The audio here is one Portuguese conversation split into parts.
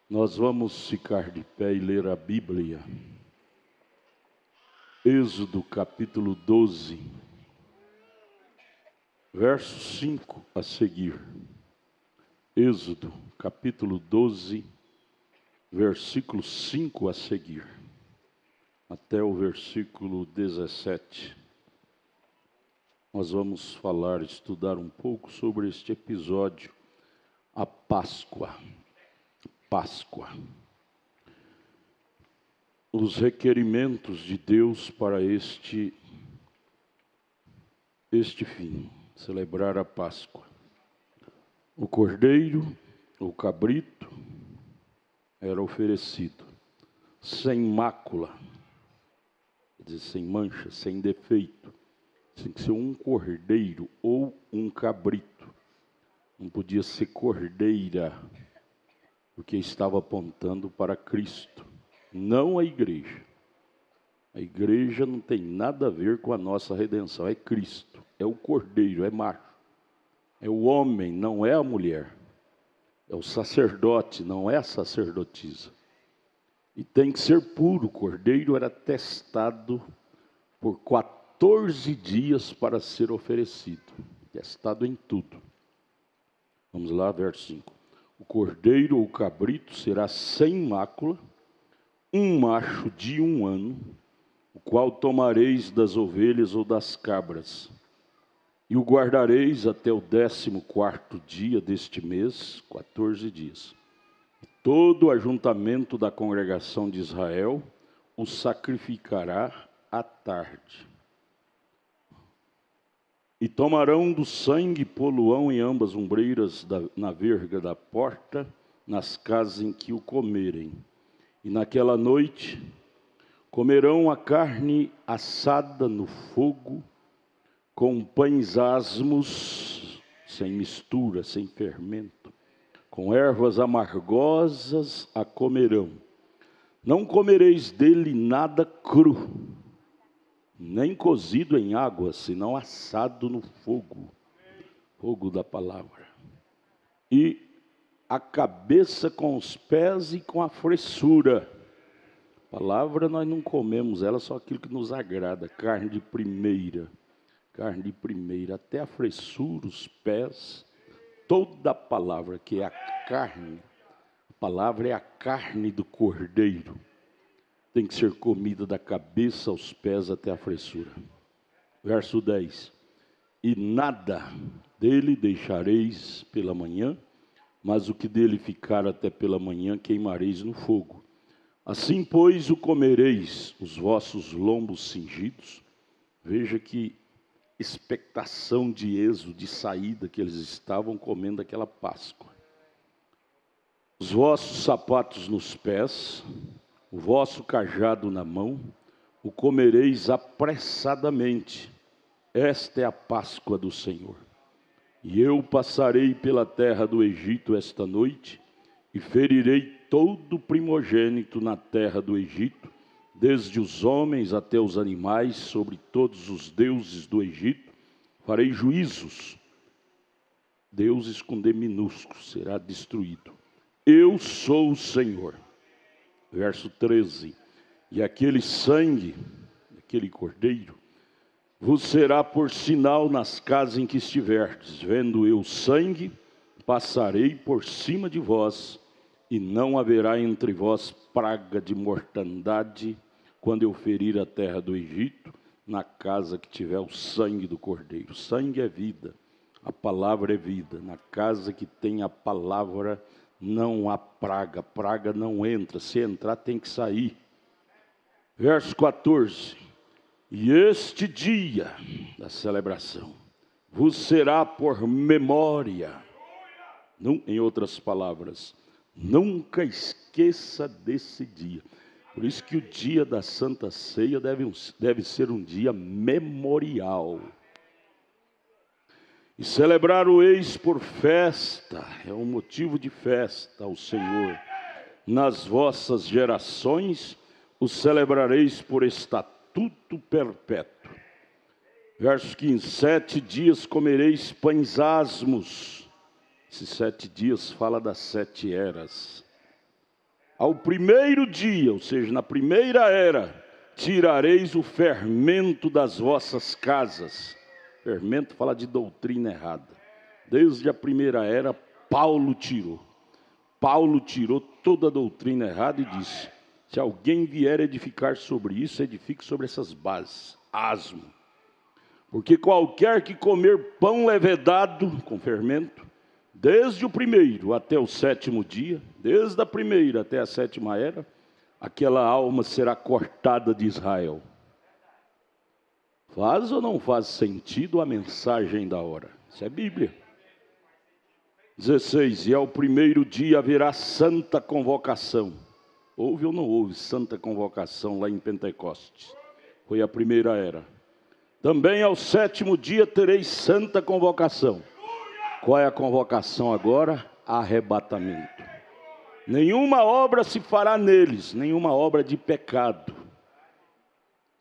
Nós vamos ficar de pé e ler a Bíblia. Êxodo capítulo 12, verso 5 a seguir. Êxodo capítulo 12, versículo 5 a seguir, até o versículo 17. Nós vamos falar, estudar um pouco sobre este episódio, a Páscoa. Os requerimentos de Deus para este fim, celebrar a Páscoa. O cordeiro, o cabrito, era oferecido, sem mácula, quer dizer, sem mancha, sem defeito. Tinha que ser um cordeiro ou um cabrito. Não podia ser cordeira, porque estava apontando para Cristo, não a igreja. A igreja não tem nada a ver com a nossa redenção, é Cristo, é o cordeiro, é macho. É o homem, não é a mulher. É o sacerdote, não é a sacerdotisa. E tem que ser puro. O cordeiro era testado por 14 dias para ser oferecido. Testado em tudo. Vamos lá, verso 5. O cordeiro ou cabrito será sem mácula, um macho de 1 ano, o qual tomareis das ovelhas ou das cabras, e o guardareis até o 14º dia deste mês, 14 dias. Todo o ajuntamento da congregação de Israel o sacrificará à tarde. E tomarão do sangue e poluão em ambas ombreiras na verga da porta, nas casas em que o comerem. E naquela noite comerão a carne assada no fogo, com pães asmos, sem mistura, sem fermento, com ervas amargosas a comerão. Não comereis dele nada cru, nem cozido em água, senão assado no fogo, fogo da palavra. E a cabeça com os pés e com a fressura. Palavra nós não comemos ela, só aquilo que nos agrada, carne de primeira, até a fressura, os pés, toda a palavra que é a carne. A palavra é a carne do cordeiro. Tem que ser comida da cabeça aos pés até a fressura. Verso 10. E nada dele deixareis pela manhã, mas o que dele ficar até pela manhã queimareis no fogo. Assim, pois, o comereis, os vossos lombos cingidos. Veja que expectação de êxodo, de saída que eles estavam comendo aquela Páscoa. Os vossos sapatos nos pés, o vosso cajado na mão, o comereis apressadamente. Esta é a Páscoa do Senhor. E eu passarei pela terra do Egito esta noite, e ferirei todo primogênito na terra do Egito, desde os homens até os animais, sobre todos os deuses do Egito, farei juízos. Deuses com D minúsculo, será destruído. Eu sou o Senhor. Verso 13. E aquele sangue, aquele cordeiro, vos será por sinal nas casas em que estiverdes. Vendo eu sangue, passarei por cima de vós, e não haverá entre vós praga de mortandade, quando eu ferir a terra do Egito, na casa que tiver o sangue do cordeiro. Sangue é vida, a palavra é vida. Na casa que tem a palavra não há praga, praga não entra. Se entrar tem que sair. Verso 14. E este dia da celebração vos será por memória. Em outras palavras, nunca esqueça desse dia. Por isso que o dia da Santa Ceia deve ser um dia memorial. E celebrar o eis por festa, é um motivo de festa ao Senhor. Nas vossas gerações o celebrareis por estatuto perpétuo. Verso 15, 7 dias comereis pães asmos. Esses 7 dias fala das 7 eras. Ao primeiro dia, ou seja, na primeira era, tirareis o fermento das vossas casas. Fermento fala de doutrina errada. Desde a primeira era, Paulo tirou toda a doutrina errada e disse: se alguém vier edificar sobre isso, edifique sobre essas bases. Asmo. Porque qualquer que comer pão levedado com fermento, desde o primeiro até o sétimo dia, desde a primeira até a sétima era, aquela alma será cortada de Israel. Faz ou não faz sentido a mensagem da hora? Isso é Bíblia. 16, e ao primeiro dia haverá santa convocação. Houve ou não houve santa convocação lá em Pentecostes? Foi a primeira era. Também ao sétimo dia tereis santa convocação. Qual é a convocação agora? Arrebatamento. Nenhuma obra se fará neles, nenhuma obra de pecado,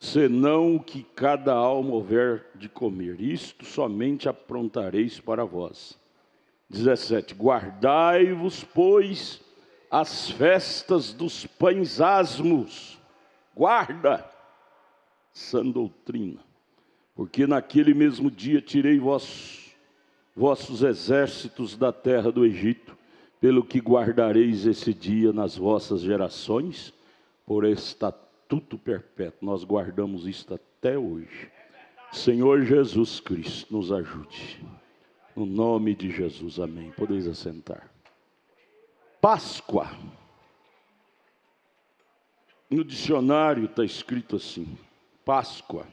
senão o que cada alma houver de comer. Isto somente aprontareis para vós. 17, guardai-vos, pois, as festas dos pães asmos. Guarda, sã doutrina. Porque naquele mesmo dia tirei vossos exércitos da terra do Egito, pelo que guardareis esse dia nas vossas gerações, por estatuto perpétuo. Nós guardamos isto até hoje. Senhor Jesus Cristo, nos ajude. No nome de Jesus, amém. Podeis assentar. Páscoa. No dicionário está escrito assim: Páscoa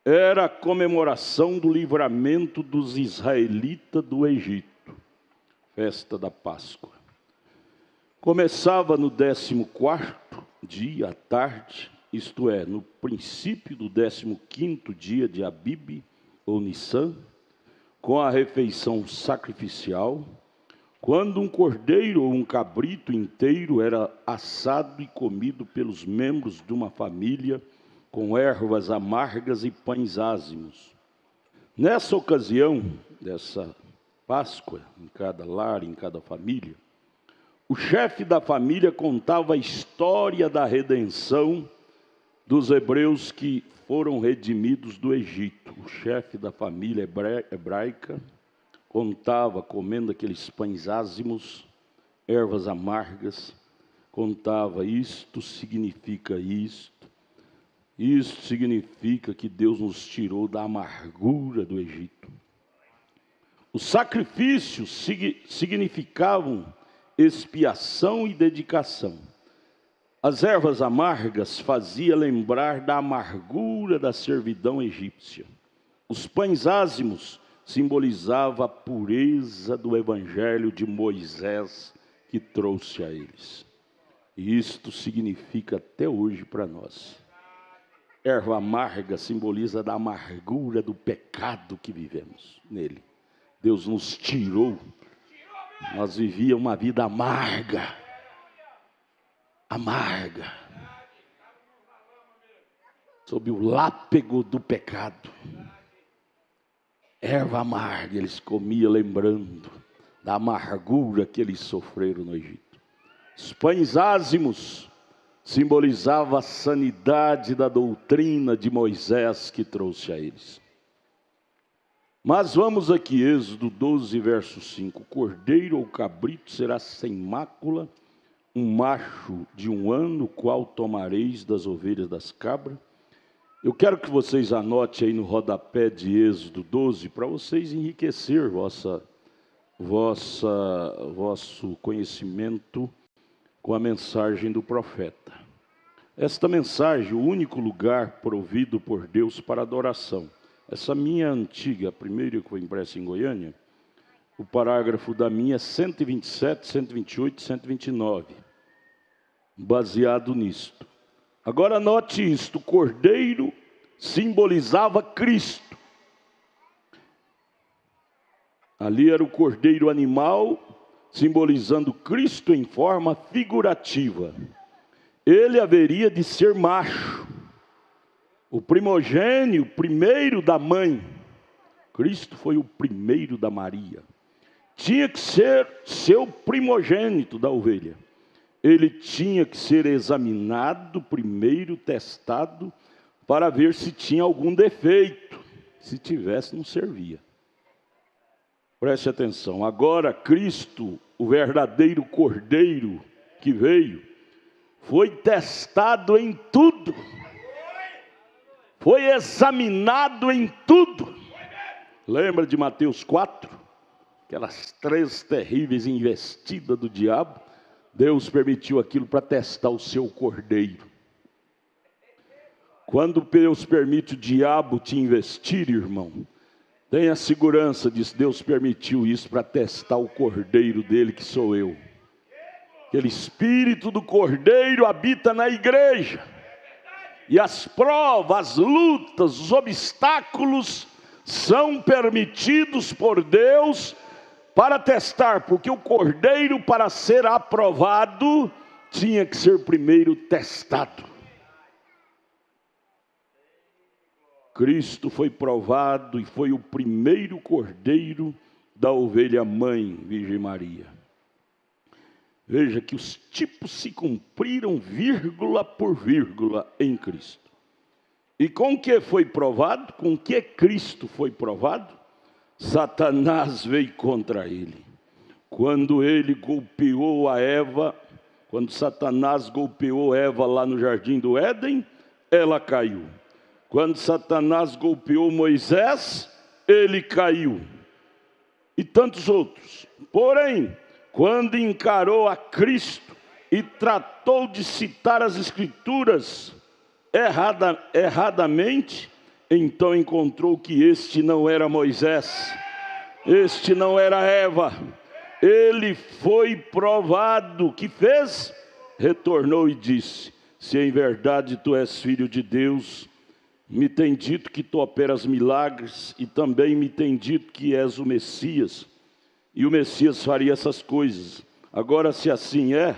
era a comemoração do livramento dos israelitas do Egito. Festa da Páscoa. Começava no 14º dia à tarde, isto é, no princípio do 15º dia de Abib ou Nissan, com a refeição sacrificial, quando um cordeiro ou um cabrito inteiro era assado e comido pelos membros de uma família, com ervas amargas e pães ázimos. Nessa ocasião, dessa Páscoa, em cada lar, em cada família, o chefe da família contava a história da redenção dos hebreus que foram redimidos do Egito. O chefe da família hebraica contava, comendo aqueles pães ázimos, ervas amargas, contava: isto significa isto, isto significa que Deus nos tirou da amargura do Egito. Os sacrifícios significavam expiação e dedicação. As ervas amargas faziam lembrar da amargura da servidão egípcia. Os pães ázimos simbolizavam a pureza do evangelho de Moisés que trouxe a eles. E isto significa até hoje para nós. Erva amarga simboliza da amargura do pecado que vivemos nele. Deus nos tirou, nós vivíamos uma vida amarga, sob o lápego do pecado. Erva amarga, eles comiam lembrando da amargura que eles sofreram no Egito. Os pães ázimos simbolizavam a sanidade da doutrina de Moisés que trouxe a eles. Mas vamos aqui, Êxodo 12, verso 5. O cordeiro ou cabrito será sem mácula, um macho de 1 ano, o qual tomareis das ovelhas das cabras. Eu quero que vocês anotem aí no rodapé de Êxodo 12, para vocês enriquecer vosso conhecimento com a mensagem do profeta. Esta mensagem, o único lugar provido por Deus para adoração. Essa minha antiga, a primeira que foi impressa em Goiânia, o parágrafo da minha é 127, 128, 129, baseado nisto. Agora note isto: o cordeiro simbolizava Cristo. Ali era o cordeiro animal, simbolizando Cristo em forma figurativa. Ele haveria de ser macho, o primogênio, o primeiro da mãe. Cristo foi o primeiro da Maria. Tinha que ser seu primogênito da ovelha. ele tinha que ser examinado primeiro, testado, para ver se tinha algum defeito. Se tivesse, não servia. Preste atenção. Agora, Cristo, o verdadeiro Cordeiro que veio, foi testado em tudo. Foi examinado em tudo. Lembra de Mateus 4? Aquelas 3 terríveis investidas do diabo. Deus permitiu aquilo para testar o seu cordeiro. Quando Deus permite o diabo te investir, irmão, tenha segurança disso. Deus permitiu isso para testar o cordeiro dele, que sou eu. Aquele espírito do cordeiro habita na igreja. E as provas, as lutas, os obstáculos são permitidos por Deus para testar, porque o cordeiro, para ser aprovado, tinha que ser primeiro testado. Cristo foi provado e foi o primeiro cordeiro da ovelha mãe, Virgem Maria. Veja que os tipos se cumpriram vírgula por vírgula em Cristo. E com que foi provado? Com que Cristo foi provado? Satanás veio contra ele. Quando ele golpeou a Eva, quando Satanás golpeou Eva lá no jardim do Éden, ela caiu. Quando Satanás golpeou Moisés, ele caiu. E tantos outros. Porém, quando encarou a Cristo e tratou de citar as Escrituras erradamente, então encontrou que este não era Moisés, este não era Eva. Ele foi provado. Que fez? Retornou e disse: se em verdade tu és filho de Deus, me tem dito que tu operas milagres, e também me tem dito que és o Messias, e o Messias faria essas coisas. Agora, se assim é,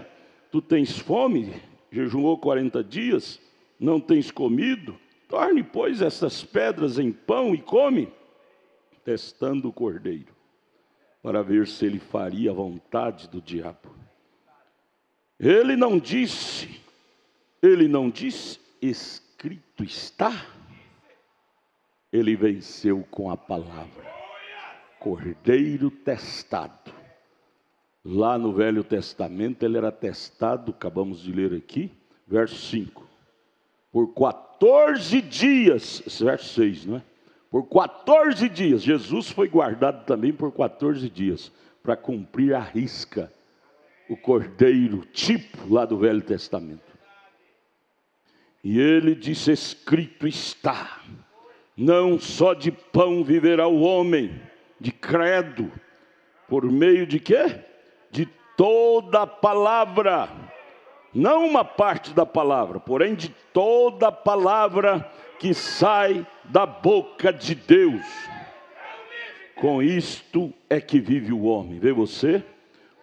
tu tens fome, jejuou 40 dias, não tens comido? Torne, pois, essas pedras em pão e come, testando o cordeiro, para ver se ele faria a vontade do diabo. Ele não disse, escrito está. Ele venceu com a palavra. Cordeiro testado. Lá no Velho Testamento ele era testado, acabamos de ler aqui, verso 5. Por 14 dias, verso 6, não é? Por 14 dias, Jesus foi guardado também por 14 dias, para cumprir a risca, o cordeiro tipo lá do Velho Testamento. E ele disse, escrito está, não só de pão viverá o homem, de credo, por meio de quê? De toda a palavra, não uma parte da palavra, porém de toda a palavra que sai da boca de Deus. Com isto é que vive o homem. Vê você?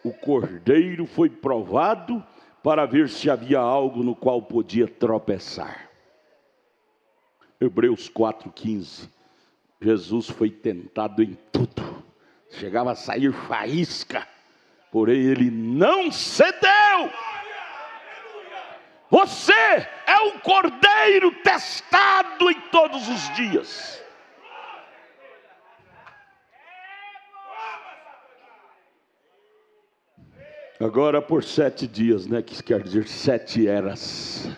O cordeiro foi provado para ver se havia algo no qual podia tropeçar. Hebreus 4,15. Jesus foi tentado em tudo. Chegava a sair faísca, porém ele não cedeu. Você é um cordeiro testado em todos os dias. Agora por 7 dias, né? Que quer dizer 7 eras.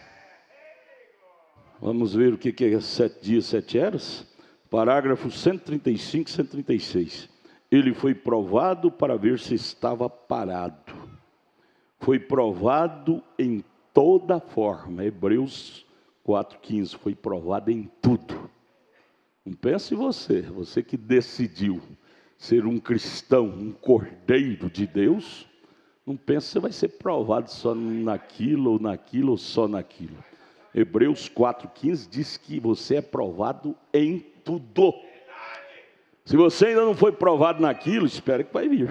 Vamos ver o que é 7 dias, 7 eras? Parágrafo 135, 136. Ele foi provado para ver se estava parado. Foi provado em toda forma. Hebreus 4,15. Foi provado em tudo. Não pense você que decidiu ser um cristão, um cordeiro de Deus. Não pense que você vai ser provado só naquilo ou só naquilo. Hebreus 4,15 diz que você é provado em tudo. Se você ainda não foi provado naquilo, espere que vai vir.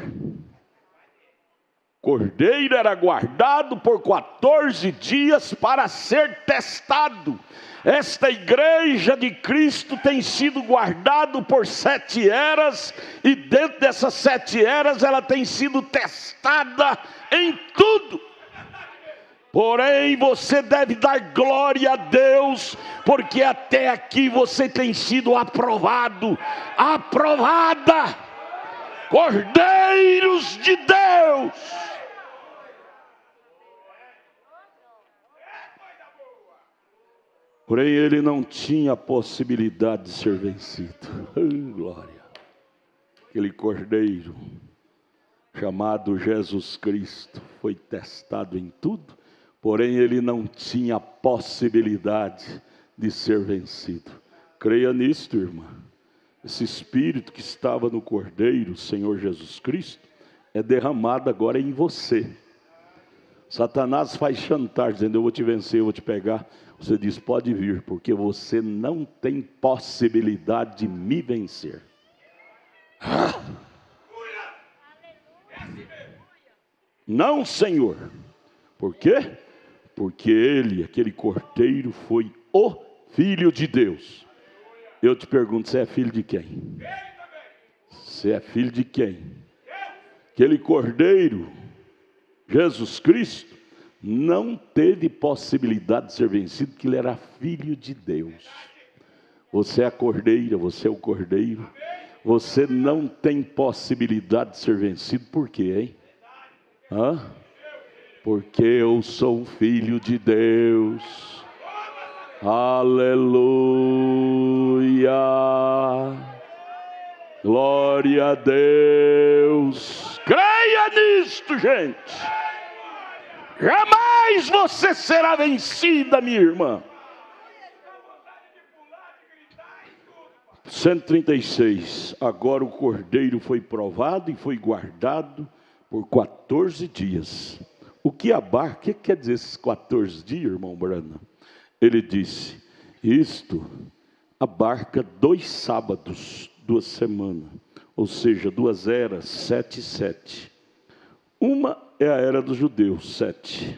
Cordeiro era guardado por 14 dias para ser testado. Esta igreja de Cristo tem sido guardado por 7 eras, e dentro dessas 7 eras ela tem sido testada em tudo. Porém, você deve dar glória a Deus, porque até aqui você tem sido aprovado, aprovada, cordeiros de Deus. Porém, ele não tinha a possibilidade de ser vencido. Glória! Aquele cordeiro chamado Jesus Cristo foi testado em tudo, porém ele não tinha a possibilidade de ser vencido. Creia nisto, irmã. Esse Espírito que estava no cordeiro, Senhor Jesus Cristo, é derramado agora em você. Satanás faz chantar, dizendo: eu vou te vencer, eu vou te pegar. Você diz: pode vir, porque você não tem possibilidade de me vencer. Não, Senhor. Por quê? Porque ele, aquele cordeiro, foi o Filho de Deus. Eu te pergunto: você é filho de quem? Você é filho de quem? Aquele cordeiro, Jesus Cristo, não teve possibilidade de ser vencido, porque ele era filho de Deus. Você é a cordeira, você é o cordeiro. Você não tem possibilidade de ser vencido. Por quê, hein? Porque eu sou um filho de Deus. Aleluia. Glória a Deus. Creia nisto, gente. Jamais você será vencida, minha irmã. 136. Agora o cordeiro foi provado e foi guardado por 14 dias. O que quer dizer esses 14 dias, irmão Brana? Ele disse: isto abarca 2 sábados, 2 semanas, ou seja, 2 eras, 7 e 7. Uma é a era dos judeus, 7,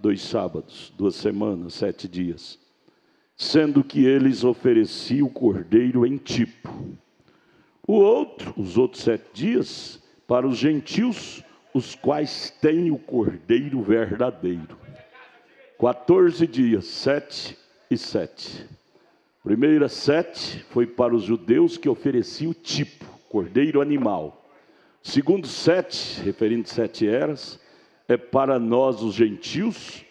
2 sábados, 2 semanas, 7 dias. Sendo que eles ofereciam o cordeiro em tipo. Os outros 7 dias, para os gentios, os quais têm o cordeiro verdadeiro. 14 dias, 7 e 7. Primeira 7 foi para os judeus que ofereciam o tipo, cordeiro animal. Segundo 7, referindo 7 eras, é para nós os gentios,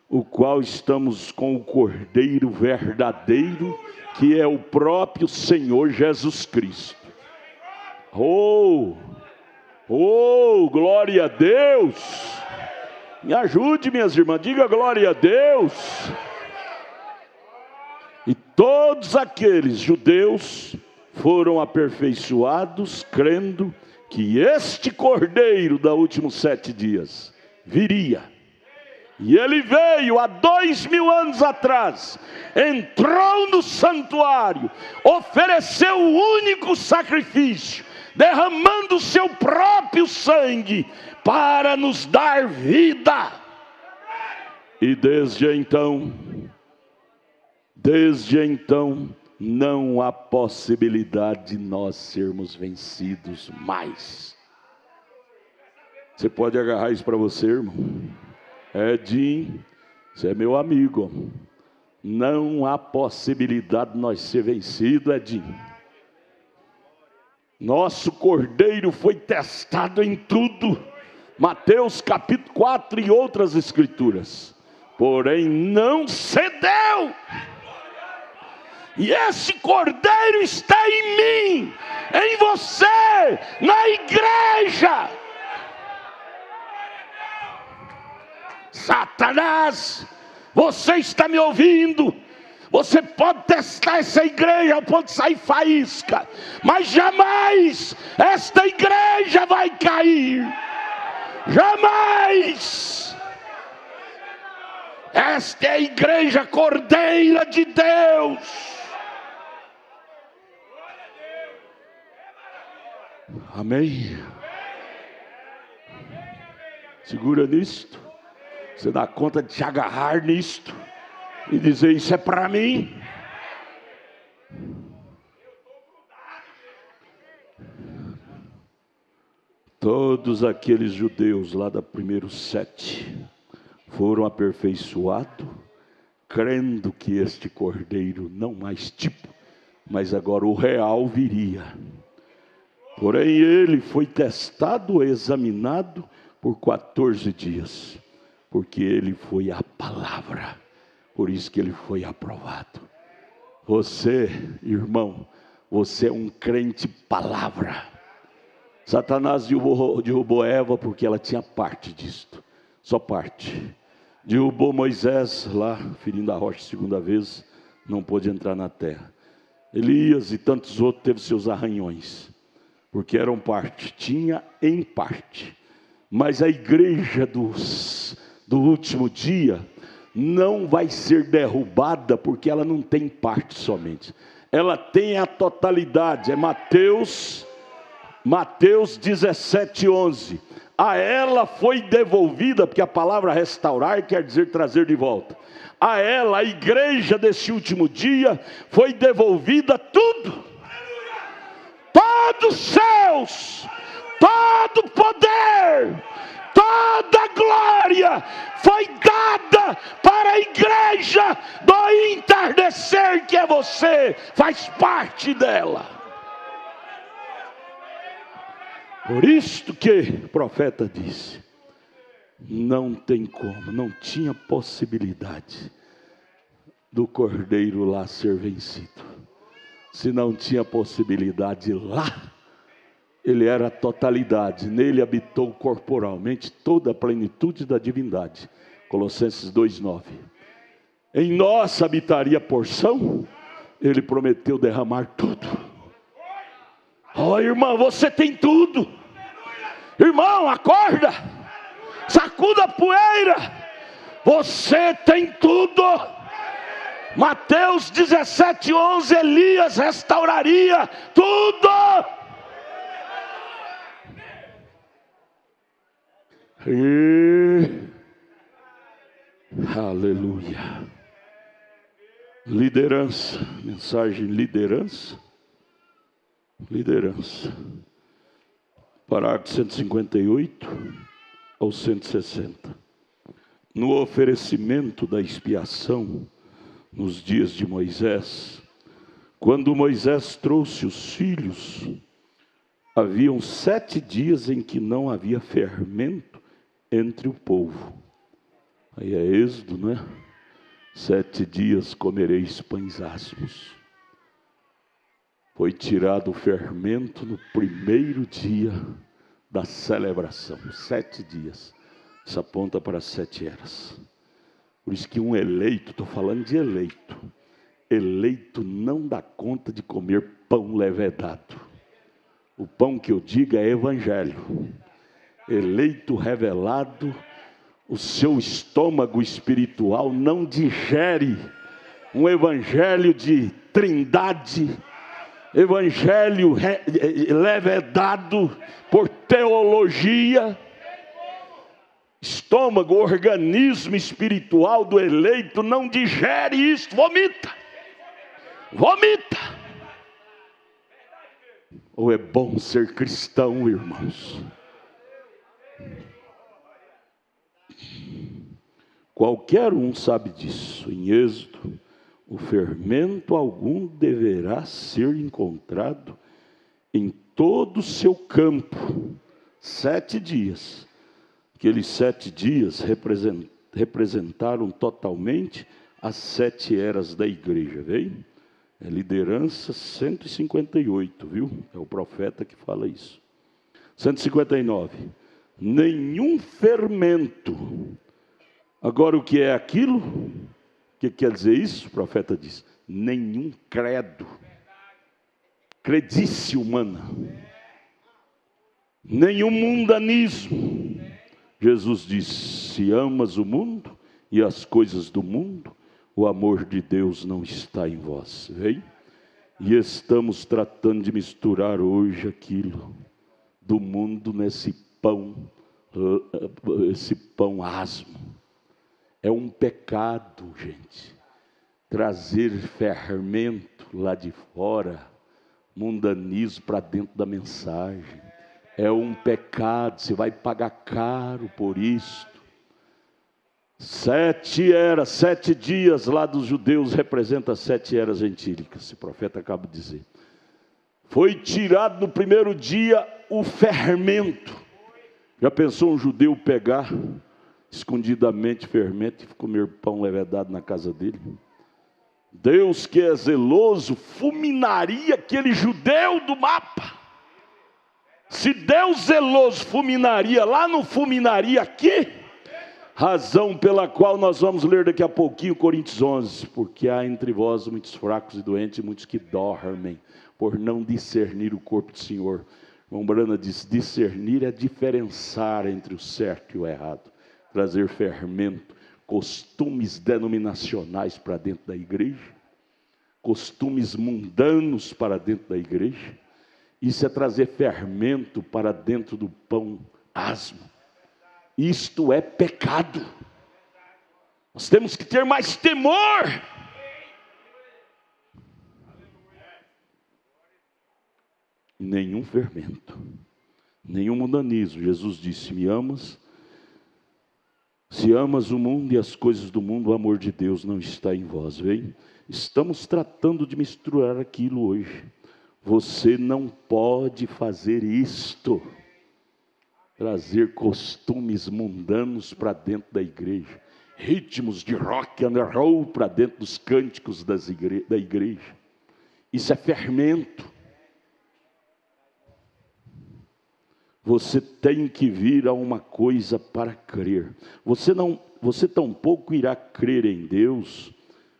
o qual estamos com o cordeiro verdadeiro, que é o próprio Senhor Jesus Cristo. Oh, glória a Deus! Me ajude, minhas irmãs, diga glória a Deus. E todos aqueles judeus foram aperfeiçoados, crendo que este cordeiro da últimos 7 dias viria. E ele veio há 2000 anos atrás, entrou no santuário, ofereceu o único sacrifício, derramando o seu próprio sangue para nos dar vida. E desde então, não há possibilidade de nós sermos vencidos mais. Você pode agarrar isso para você, irmão? Edinho, você é meu amigo. Não há possibilidade de nós ser vencidos, Edinho. Nosso cordeiro foi testado em tudo. Mateus capítulo 4 e outras escrituras. Porém não cedeu. E esse cordeiro está em mim, em você, na igreja. Satanás, você está me ouvindo? Você pode testar essa igreja, pode sair faísca, mas jamais esta igreja vai cair. Jamais. Esta é a igreja cordeira de Deus. Amém? Segura nisto. Você dá conta de se agarrar nisto e dizer: isso é para mim. Todos aqueles judeus lá da primeiro 7 foram aperfeiçoados, crendo que este cordeiro, não mais tipo, mas agora o real viria. Porém ele foi testado, examinado por 14 dias, porque ele foi a palavra, por isso que ele foi aprovado. Você, irmão, você é um crente palavra. Satanás derrubou Eva porque ela tinha parte disto, só parte. Derrubou Moisés lá, ferindo a rocha segunda vez, não pôde entrar na terra. Elias e tantos outros teve seus arranhões, porque eram parte, tinha em parte. Mas a igreja do último dia não vai ser derrubada, porque ela não tem parte somente, ela tem a totalidade. É Mateus 17:11. A ela foi devolvida, porque a palavra restaurar quer dizer trazer de volta. A ela, a igreja desse último dia, foi devolvida tudo. Todos os céus, todo poder, toda glória foi dada para a igreja do entardecer, que é você, faz parte dela. Por isto que o profeta disse, não tem como, não tinha possibilidade do cordeiro lá ser vencido. Se não tinha possibilidade lá, ele era a totalidade, nele habitou corporalmente toda a plenitude da divindade. Colossenses 2:9. Em nós habitaria a porção, ele prometeu derramar tudo. Oh, irmão, você tem tudo. Irmão, acorda, sacuda a poeira, você tem tudo. Mateus 17:11, Elias restauraria tudo. Aleluia. Liderança, mensagem liderança. Parágrafo 158 ao 160. No oferecimento da expiação, nos dias de Moisés, quando Moisés trouxe os filhos, haviam 7 dias em que não havia fermento entre o povo. Aí é Êxodo, né? 7 dias comereis pães asmos. Foi tirado o fermento no primeiro dia da celebração. 7 dias. Isso aponta para 7 eras. Por isso que um eleito, estou falando de eleito, eleito não dá conta de comer pão levedado. O pão que eu digo é evangelho. Eleito revelado, o seu estômago espiritual não digere um evangelho de trindade, evangelho levedado por teologia. Estômago, organismo espiritual do eleito não digere isso, vomita. Ou é bom ser cristão, irmãos? Qualquer um sabe disso. Em Êxodo, o fermento algum deverá ser encontrado em todo o seu campo. 7 dias. Aqueles 7 dias representaram totalmente as 7 eras da igreja, veio? É liderança 158, viu? É o profeta que fala isso. 159. Nenhum fermento. Agora o que é aquilo? O que quer dizer isso? O profeta diz, nenhum credo. Credice humana. Nenhum mundanismo. Jesus disse, se amas o mundo e as coisas do mundo, o amor de Deus não está em vós. Vem? E estamos tratando de misturar hoje aquilo do mundo nesse pão, esse pão asmo. É um pecado, gente, trazer fermento lá de fora, mundanismo para dentro da mensagem. É um pecado, você vai pagar caro por isto. 7 eras, 7 dias lá dos judeus representa 7 eras gentílicas, esse profeta acaba de dizer. Foi tirado no primeiro dia o fermento. Já pensou um judeu pegar escondidamente fermento e comer pão levedado na casa dele? Deus, que é zeloso, fulminaria aquele judeu do mapa. Se Deus zeloso fulminaria lá, não fulminaria aqui? Razão pela qual nós vamos ler daqui a pouquinho Coríntios 11. Porque há entre vós muitos fracos e doentes, e muitos que dormem, por não discernir o corpo do Senhor. Irmão Brana diz, discernir é diferenciar entre o certo e o errado. Trazer fermento, costumes denominacionais para dentro da igreja, costumes mundanos para dentro da igreja. Isso é trazer fermento para dentro do pão asmo. Isto é pecado. Nós temos que ter mais temor. Nenhum fermento, nenhum mundanismo. Jesus disse, me amas? Se amas o mundo e as coisas do mundo, o amor de Deus não está em vós. Vem? Estamos tratando de misturar aquilo hoje. Você não pode fazer isto. Trazer costumes mundanos para dentro da igreja. Ritmos de rock and roll para dentro dos cânticos da igreja. Isso é fermento. Você tem que vir a uma coisa para crer. Você tampouco irá crer em Deus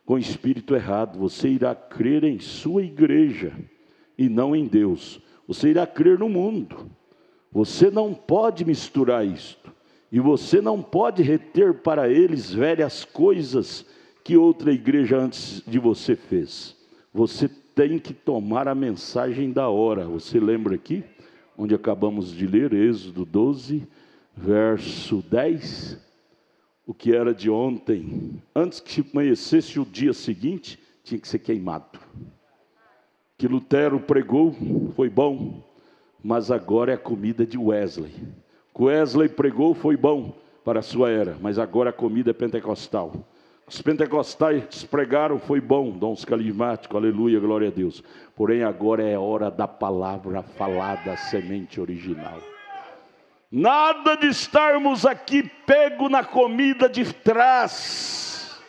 com o espírito errado. Você irá crer em sua igreja e não em Deus. Você irá crer no mundo. Você não pode misturar isto. E você não pode reter para eles velhas coisas que outra igreja antes de você fez. Você tem que tomar a mensagem da hora. Você lembra aqui? Onde acabamos de ler, Êxodo 12, verso 10. O que era de ontem, antes que amanhecesse o dia seguinte, tinha que ser queimado. Que Lutero pregou, foi bom. Mas agora é a comida de Wesley. Wesley pregou, foi bom para a sua era, mas agora a comida é pentecostal. Os pentecostais pregaram, foi bom, dons carismáticos, aleluia, glória a Deus. Porém agora é hora da palavra falada, a semente original. Nada de estarmos aqui pego na comida de trás.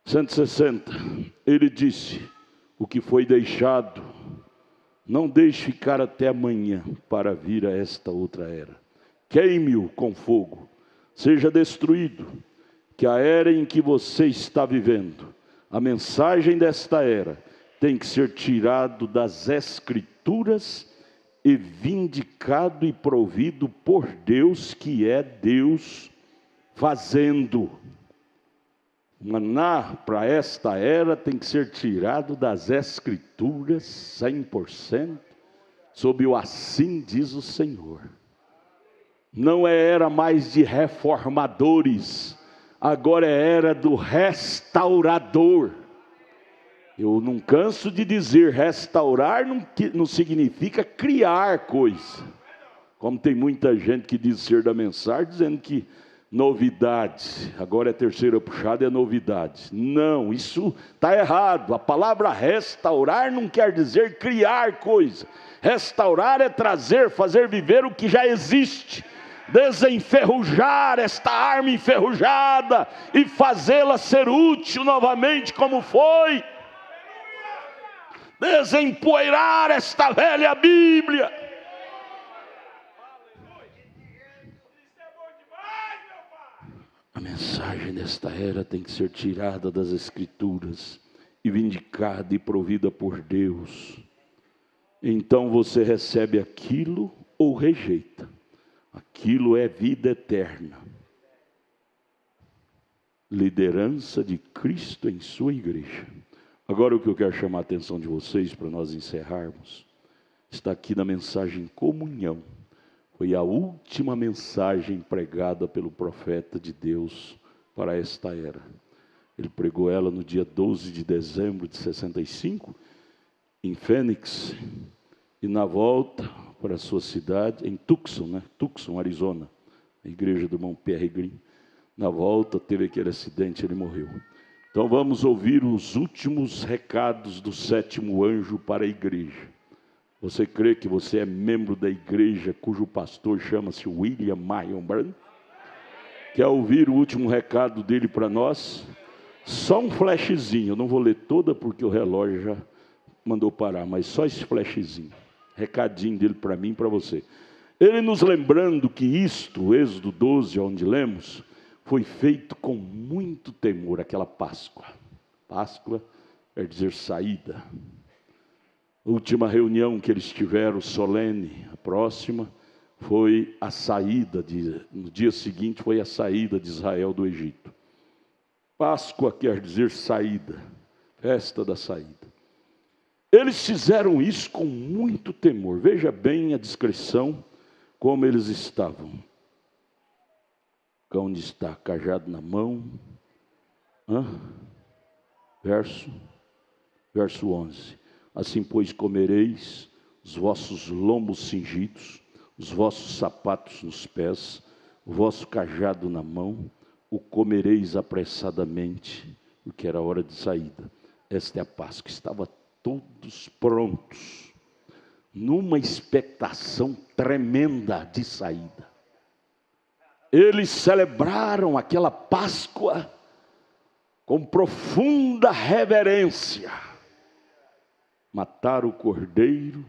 160, ele disse, o que foi deixado, não deixe ficar até amanhã para vir a esta outra era. Queime-o com fogo, seja destruído, que a era em que você está vivendo, a mensagem desta era, tem que ser tirado das Escrituras e vindicado e provido por Deus, que é Deus fazendo. O maná para esta era tem que ser tirado das Escrituras 100%, sob o assim diz o Senhor. Não é era mais de reformadores, agora é era do restaurador. Eu não canso de dizer, restaurar não significa criar coisa. Como tem muita gente que diz ser da mensagem, dizendo que novidade, agora é terceira puxada, é novidade. Não, isso está errado. A palavra restaurar não quer dizer criar coisa. Restaurar é trazer, fazer viver o que já existe. Desenferrujar esta arma enferrujada e fazê-la ser útil novamente como foi. Desempoeirar esta velha Bíblia. A mensagem desta era tem que ser tirada das Escrituras e vindicada e provida por Deus. Então você recebe aquilo ou rejeita. Aquilo é vida eterna. Liderança de Cristo em sua igreja. Agora o que eu quero chamar a atenção de vocês para nós encerrarmos, está aqui na mensagem comunhão. Foi a última mensagem pregada pelo profeta de Deus para esta era. Ele pregou ela no dia 12 de dezembro de 65, em Phoenix, e na volta para a sua cidade, em Tucson, Tucson, Arizona, a igreja do irmão Peregrino. Na volta teve aquele acidente, ele morreu. Então vamos ouvir os últimos recados do sétimo anjo para a igreja. Você crê que você é membro da igreja cujo pastor chama-se William Marion Branham? Quer ouvir o último recado dele para nós? Só um flashzinho, eu não vou ler toda porque o relógio já mandou parar, mas só esse flashzinho, recadinho dele para mim e para você. Ele nos lembrando que isto, Êxodo 12, onde lemos, foi feito com muito temor, aquela Páscoa. Páscoa quer dizer saída. A última reunião que eles tiveram, solene, a próxima, foi a saída, no dia seguinte foi a saída de Israel do Egito. Páscoa quer dizer saída, festa da saída. Eles fizeram isso com muito temor. Veja bem a descrição, como eles estavam. Onde está? Cajado na mão. Verso 11. Assim, pois, comereis os vossos lombos cingidos, os vossos sapatos nos pés, o vosso cajado na mão, o comereis apressadamente, porque era hora de saída. Esta é a Páscoa. Estava todos prontos, numa expectação tremenda de saída. Eles celebraram aquela Páscoa com profunda reverência. Mataram o cordeiro,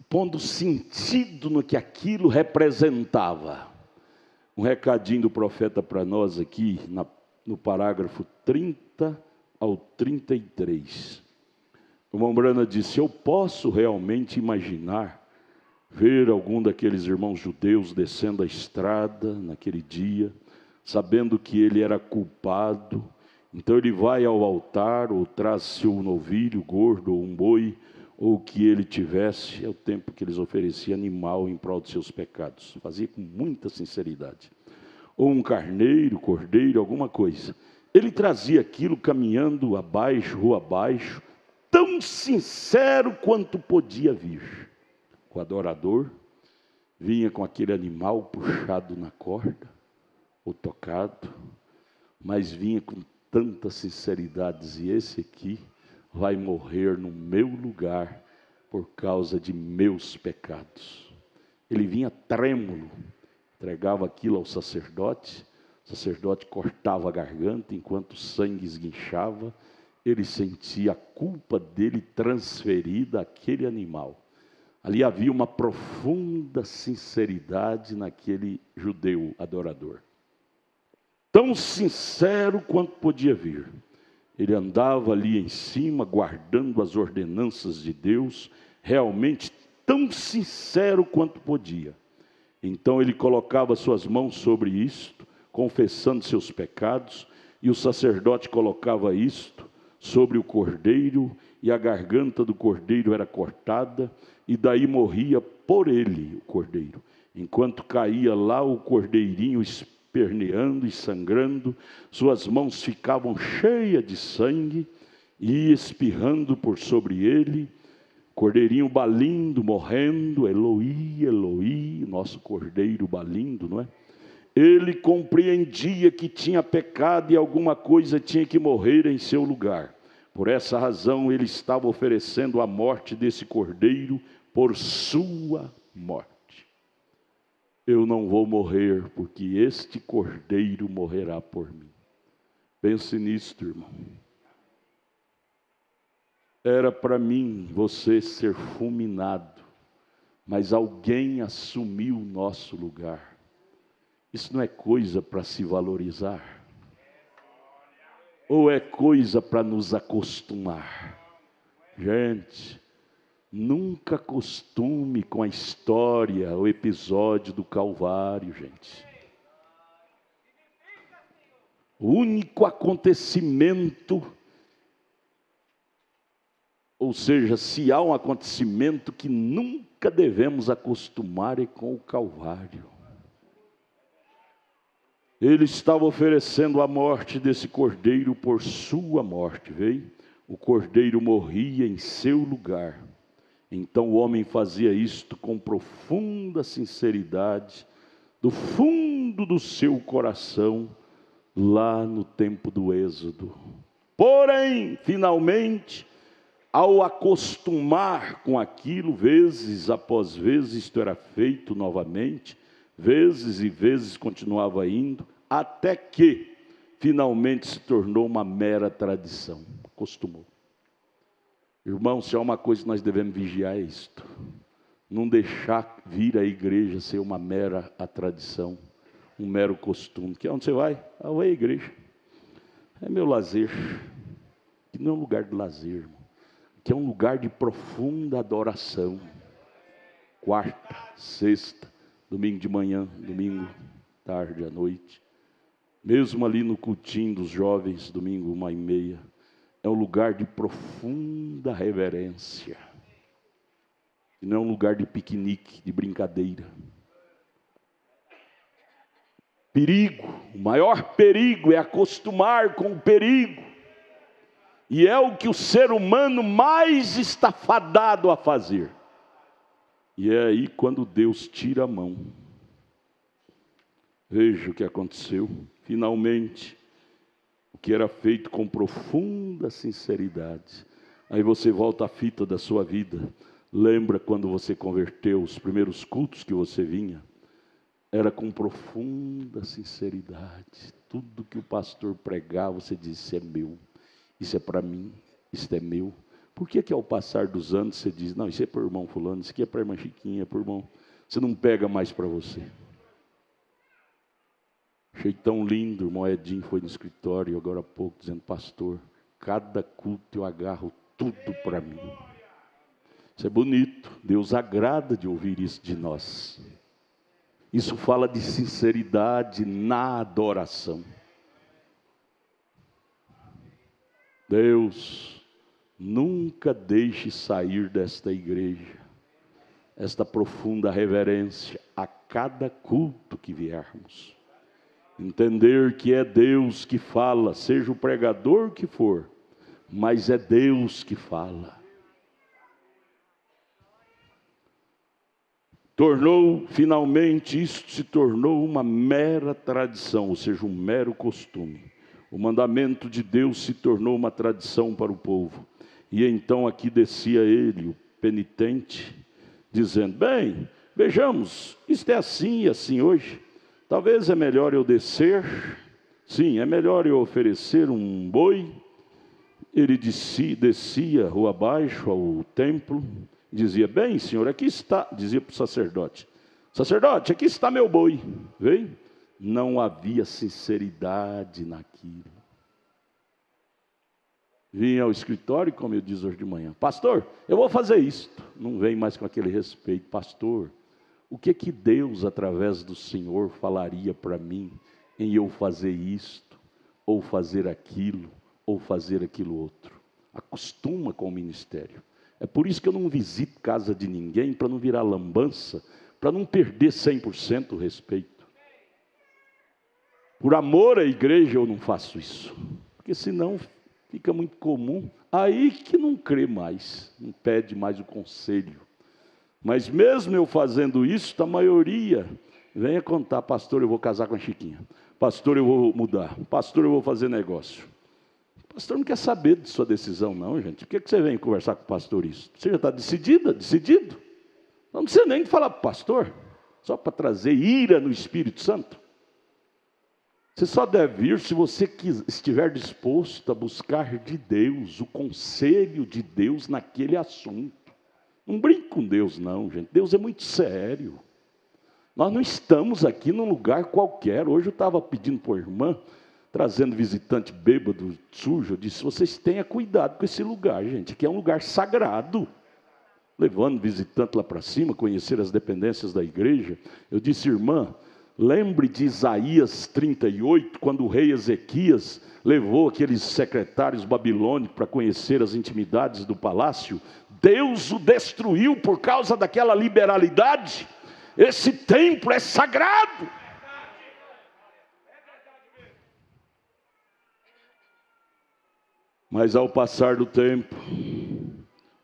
pondo sentido no que aquilo representava. Um recadinho do profeta para nós aqui, no parágrafo 30 ao 33. O irmão Branham disse: eu posso realmente imaginar ver algum daqueles irmãos judeus descendo a estrada naquele dia, sabendo que ele era culpado. Então ele vai ao altar, ou traz seu novilho gordo, ou um boi, ou o que ele tivesse. É o tempo que eles ofereciam animal em prol de seus pecados. Fazia com muita sinceridade. Ou um carneiro, cordeiro, alguma coisa. Ele trazia aquilo caminhando abaixo, rua abaixo, tão sincero quanto podia vir. O adorador vinha com aquele animal puxado na corda, ou tocado, mas vinha com tanta sinceridade, dizia: esse aqui vai morrer no meu lugar por causa de meus pecados. Ele vinha trêmulo, entregava aquilo ao sacerdote, o sacerdote cortava a garganta enquanto o sangue esguinchava, ele sentia a culpa dele transferida àquele animal. Ali havia uma profunda sinceridade naquele judeu adorador. Tão sincero quanto podia vir. Ele andava ali em cima, guardando as ordenanças de Deus, realmente tão sincero quanto podia. Então ele colocava suas mãos sobre isto, confessando seus pecados, e o sacerdote colocava isto sobre o cordeiro, e a garganta do cordeiro era cortada, e daí morria por ele o cordeiro. Enquanto caía lá o cordeirinho esperneando e sangrando, suas mãos ficavam cheias de sangue e espirrando por sobre ele, cordeirinho balindo, morrendo, Eloi, Eloi, nosso cordeiro balindo, não é? Ele compreendia que tinha pecado e alguma coisa tinha que morrer em seu lugar. Por essa razão ele estava oferecendo a morte desse cordeiro por sua morte. Eu não vou morrer, porque este cordeiro morrerá por mim. Pense nisto, irmão. Era para mim, você ser fulminado, mas alguém assumiu o nosso lugar. Isso não é coisa para se valorizar? Ou é coisa para nos acostumar? Gente, nunca acostume com a história, o episódio do Calvário, gente. O único acontecimento, ou seja, se há um acontecimento que nunca devemos acostumar, é com o Calvário. Ele estava oferecendo a morte desse cordeiro por sua morte, veio? O cordeiro morria em seu lugar. Então o homem fazia isto com profunda sinceridade, do fundo do seu coração, lá no tempo do Êxodo. Porém, finalmente, ao acostumar com aquilo, vezes após vezes, isto era feito novamente, vezes e vezes continuava indo, até que finalmente se tornou uma mera tradição. Acostumou. Irmãos, se há uma coisa que nós devemos vigiar é isto: não deixar vir a igreja ser uma mera tradição, um mero costume. Que é onde você vai? Ah, vai à igreja. É meu lazer. Que não é um lugar de lazer, irmão. Que é um lugar de profunda adoração. Quarta, sexta, domingo de manhã, domingo, tarde, à noite. Mesmo ali no cultinho dos jovens, domingo 1h30. É um lugar de profunda reverência. E não é um lugar de piquenique, de brincadeira. Perigo, o maior perigo é acostumar com o perigo. E é o que o ser humano mais está fadado a fazer. E é aí quando Deus tira a mão. Veja o que aconteceu. Finalmente, o que era feito com profunda sinceridade. Aí você volta à fita da sua vida. Lembra quando você converteu, os primeiros cultos que você vinha? Era com profunda sinceridade. Tudo que o pastor pregava, você disse: isso é meu, isso é para mim, isso é meu. Por que ao passar dos anos você diz: não, isso é para o irmão fulano, isso aqui é para a irmã Chiquinha, é para o irmão... Você não pega mais para você. Achei tão lindo, o irmão Edinho foi no escritório agora há pouco, dizendo: pastor, cada culto eu agarro tudo para mim. Isso é bonito, Deus agrada de ouvir isso de nós. Isso fala de sinceridade na adoração. Deus, nunca deixe sair desta igreja esta profunda reverência a cada culto que viermos. Entender que é Deus que fala, seja o pregador que for, mas é Deus que fala. Finalmente, isto se tornou uma mera tradição, ou seja, um mero costume. O mandamento de Deus se tornou uma tradição para o povo. E então aqui descia ele, o penitente, dizendo: bem, vejamos, isto é assim e assim hoje. Talvez é melhor eu descer, sim, é melhor eu oferecer um boi. Ele descia rua abaixo ao templo, dizia: bem, senhor, aqui está, dizia para o sacerdote: sacerdote, aqui está meu boi. Veio? Não havia sinceridade naquilo. Vinha ao escritório, como eu disse hoje de manhã: pastor, eu vou fazer isto. Não vem mais com aquele respeito: pastor, o que Deus, através do Senhor, falaria para mim em eu fazer isto, ou fazer aquilo, ou fazer aquilo outro? Acostuma com o ministério. É por isso que eu não visito casa de ninguém, para não virar lambança, para não perder 100% o respeito. Por amor à igreja eu não faço isso, porque senão fica muito comum. Aí que não crê mais, não pede mais o conselho. Mas mesmo eu fazendo isso, a maioria venha contar: pastor, eu vou casar com a Chiquinha, pastor, eu vou mudar, pastor, eu vou fazer negócio. O pastor não quer saber de sua decisão não, gente. Por que você vem conversar com o pastor isso? Você já está decidido. Não precisa nem falar para o pastor, só para trazer ira no Espírito Santo. Você só deve vir se você estiver disposto a buscar de Deus, o conselho de Deus naquele assunto. Não brinque com Deus não, gente. Deus é muito sério. Nós não estamos aqui num lugar qualquer. Hoje eu estava pedindo para a irmã, trazendo visitante bêbado, sujo. Eu disse: vocês tenham cuidado com esse lugar, gente, que é um lugar sagrado. Levando visitante lá para cima, conhecer as dependências da igreja. Eu disse: irmã, lembre de Isaías 38, quando o rei Ezequias levou aqueles secretários babilônicos para conhecer as intimidades do palácio. Deus o destruiu por causa daquela liberalidade. Esse templo é sagrado. Mas ao passar do tempo,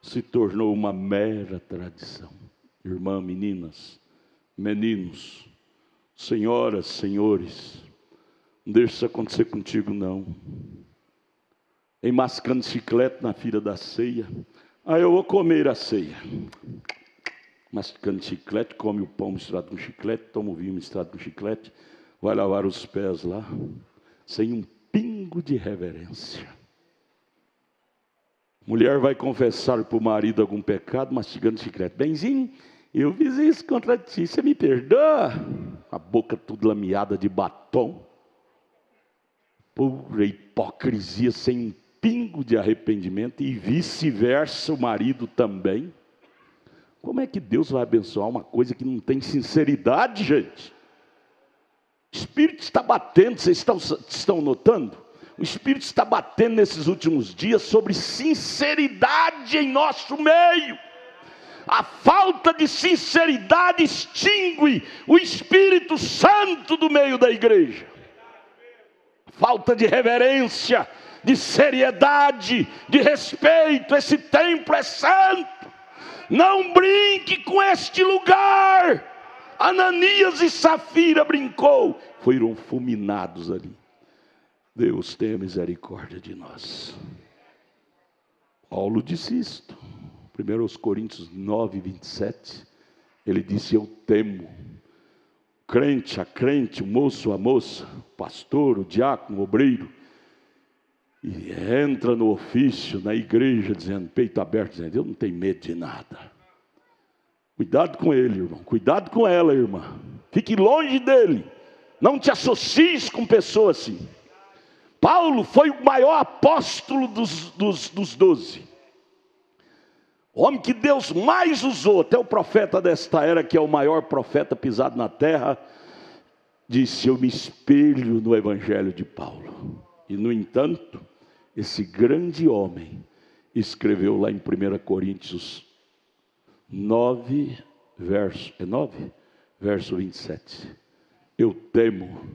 se tornou uma mera tradição. Irmã, meninas, meninos, senhoras, senhores, não deixe isso acontecer contigo, não. Em mascando chiclete na fila da ceia. Eu vou comer a ceia. Mascando chiclete, come o pão misturado com chiclete, toma o vinho misturado com chiclete, vai lavar os pés lá, sem um pingo de reverência. Mulher vai confessar para o marido algum pecado, mastigando chiclete. Benzinho, eu fiz isso contra ti, você me perdoa? A boca tudo lameada de batom. Pura hipocrisia, sem um pingo de arrependimento, e vice-versa, o marido também. Como é que Deus vai abençoar uma coisa que não tem sinceridade, gente? O Espírito está batendo, vocês estão notando? O Espírito está batendo nesses últimos dias sobre sinceridade em nosso meio. A falta de sinceridade extingue o Espírito Santo do meio da igreja. Falta de reverência, de seriedade, de respeito. Esse templo é santo. Não brinque com este lugar. Ananias e Safira brincou, foram fulminados ali. Deus tenha misericórdia de nós. Paulo disse isto, 1 Coríntios 9, 27, ele disse: eu temo. Crente, a crente, o moço, a moça, o pastor, o diácono, o obreiro, e entra no ofício, na igreja, dizendo, peito aberto, dizendo, eu não tenho medo de nada. Cuidado com ele, irmão, cuidado com ela, irmã. Fique longe dele, não te associes com pessoas assim. Paulo foi o maior apóstolo dos 12. O homem que Deus mais usou, até o profeta desta era, que é o maior profeta pisado na terra, disse, eu me espelho no evangelho de Paulo. E no entanto, esse grande homem escreveu lá em 1 Coríntios 9, verso 27. Eu temo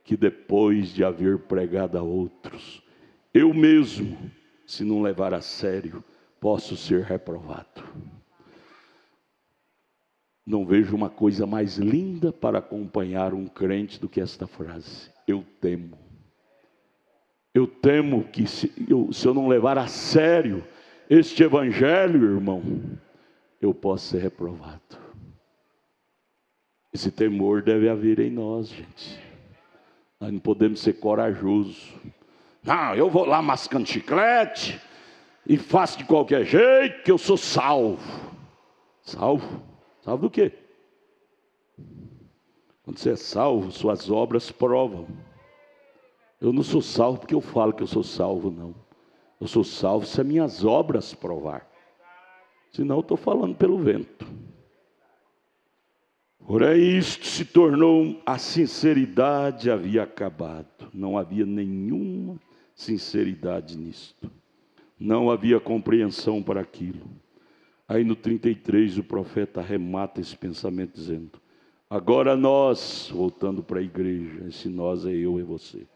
que depois de haver pregado a outros, eu mesmo, se não levar a sério, posso ser reprovado. Não vejo uma coisa mais linda para acompanhar um crente do que esta frase. Eu temo. Eu temo que se eu não levar a sério este evangelho, irmão, eu posso ser reprovado. Esse temor deve haver em nós, gente. Nós não podemos ser corajosos. Não, eu vou lá mascando chiclete e faço de qualquer jeito, que eu sou salvo. Salvo? Salvo do quê? Quando você é salvo, suas obras provam. Eu não sou salvo porque eu falo que eu sou salvo, não. Eu sou salvo se as minhas obras provar. Senão eu estou falando pelo vento. Porém, isto se tornou, a sinceridade havia acabado. Não havia nenhuma sinceridade nisto. Não havia compreensão para aquilo. Aí no 33 o profeta arremata esse pensamento dizendo, agora nós, voltando para a igreja, esse nós é eu e você.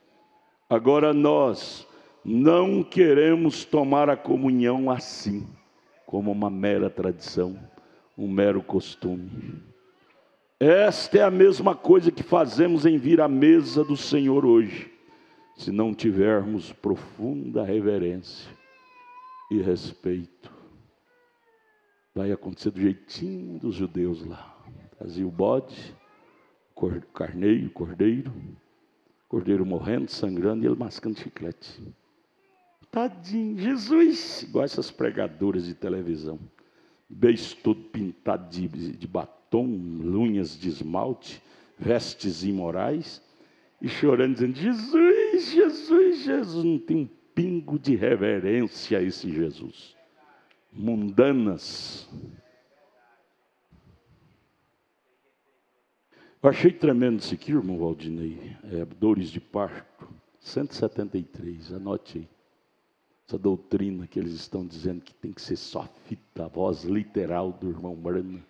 Agora nós não queremos tomar a comunhão assim, como uma mera tradição, um mero costume. Esta é a mesma coisa que fazemos em vir à mesa do Senhor hoje, se não tivermos profunda reverência e respeito. Vai acontecer do jeitinho dos judeus lá. Trazia o bode, cordeiro morrendo, sangrando, e ele mascando chiclete. Tadinho, Jesus, igual essas pregadoras de televisão. Beijo todo pintado de batom, unhas de esmalte, vestes imorais, e chorando, dizendo, Jesus, Jesus, Jesus. Não tem um pingo de reverência a esse Jesus. Mundanas. Eu achei tremendo isso aqui, irmão Valdinei. Dores de parto, 173, anote aí. Essa doutrina que eles estão dizendo que tem que ser só fita, a voz literal do irmão Brana.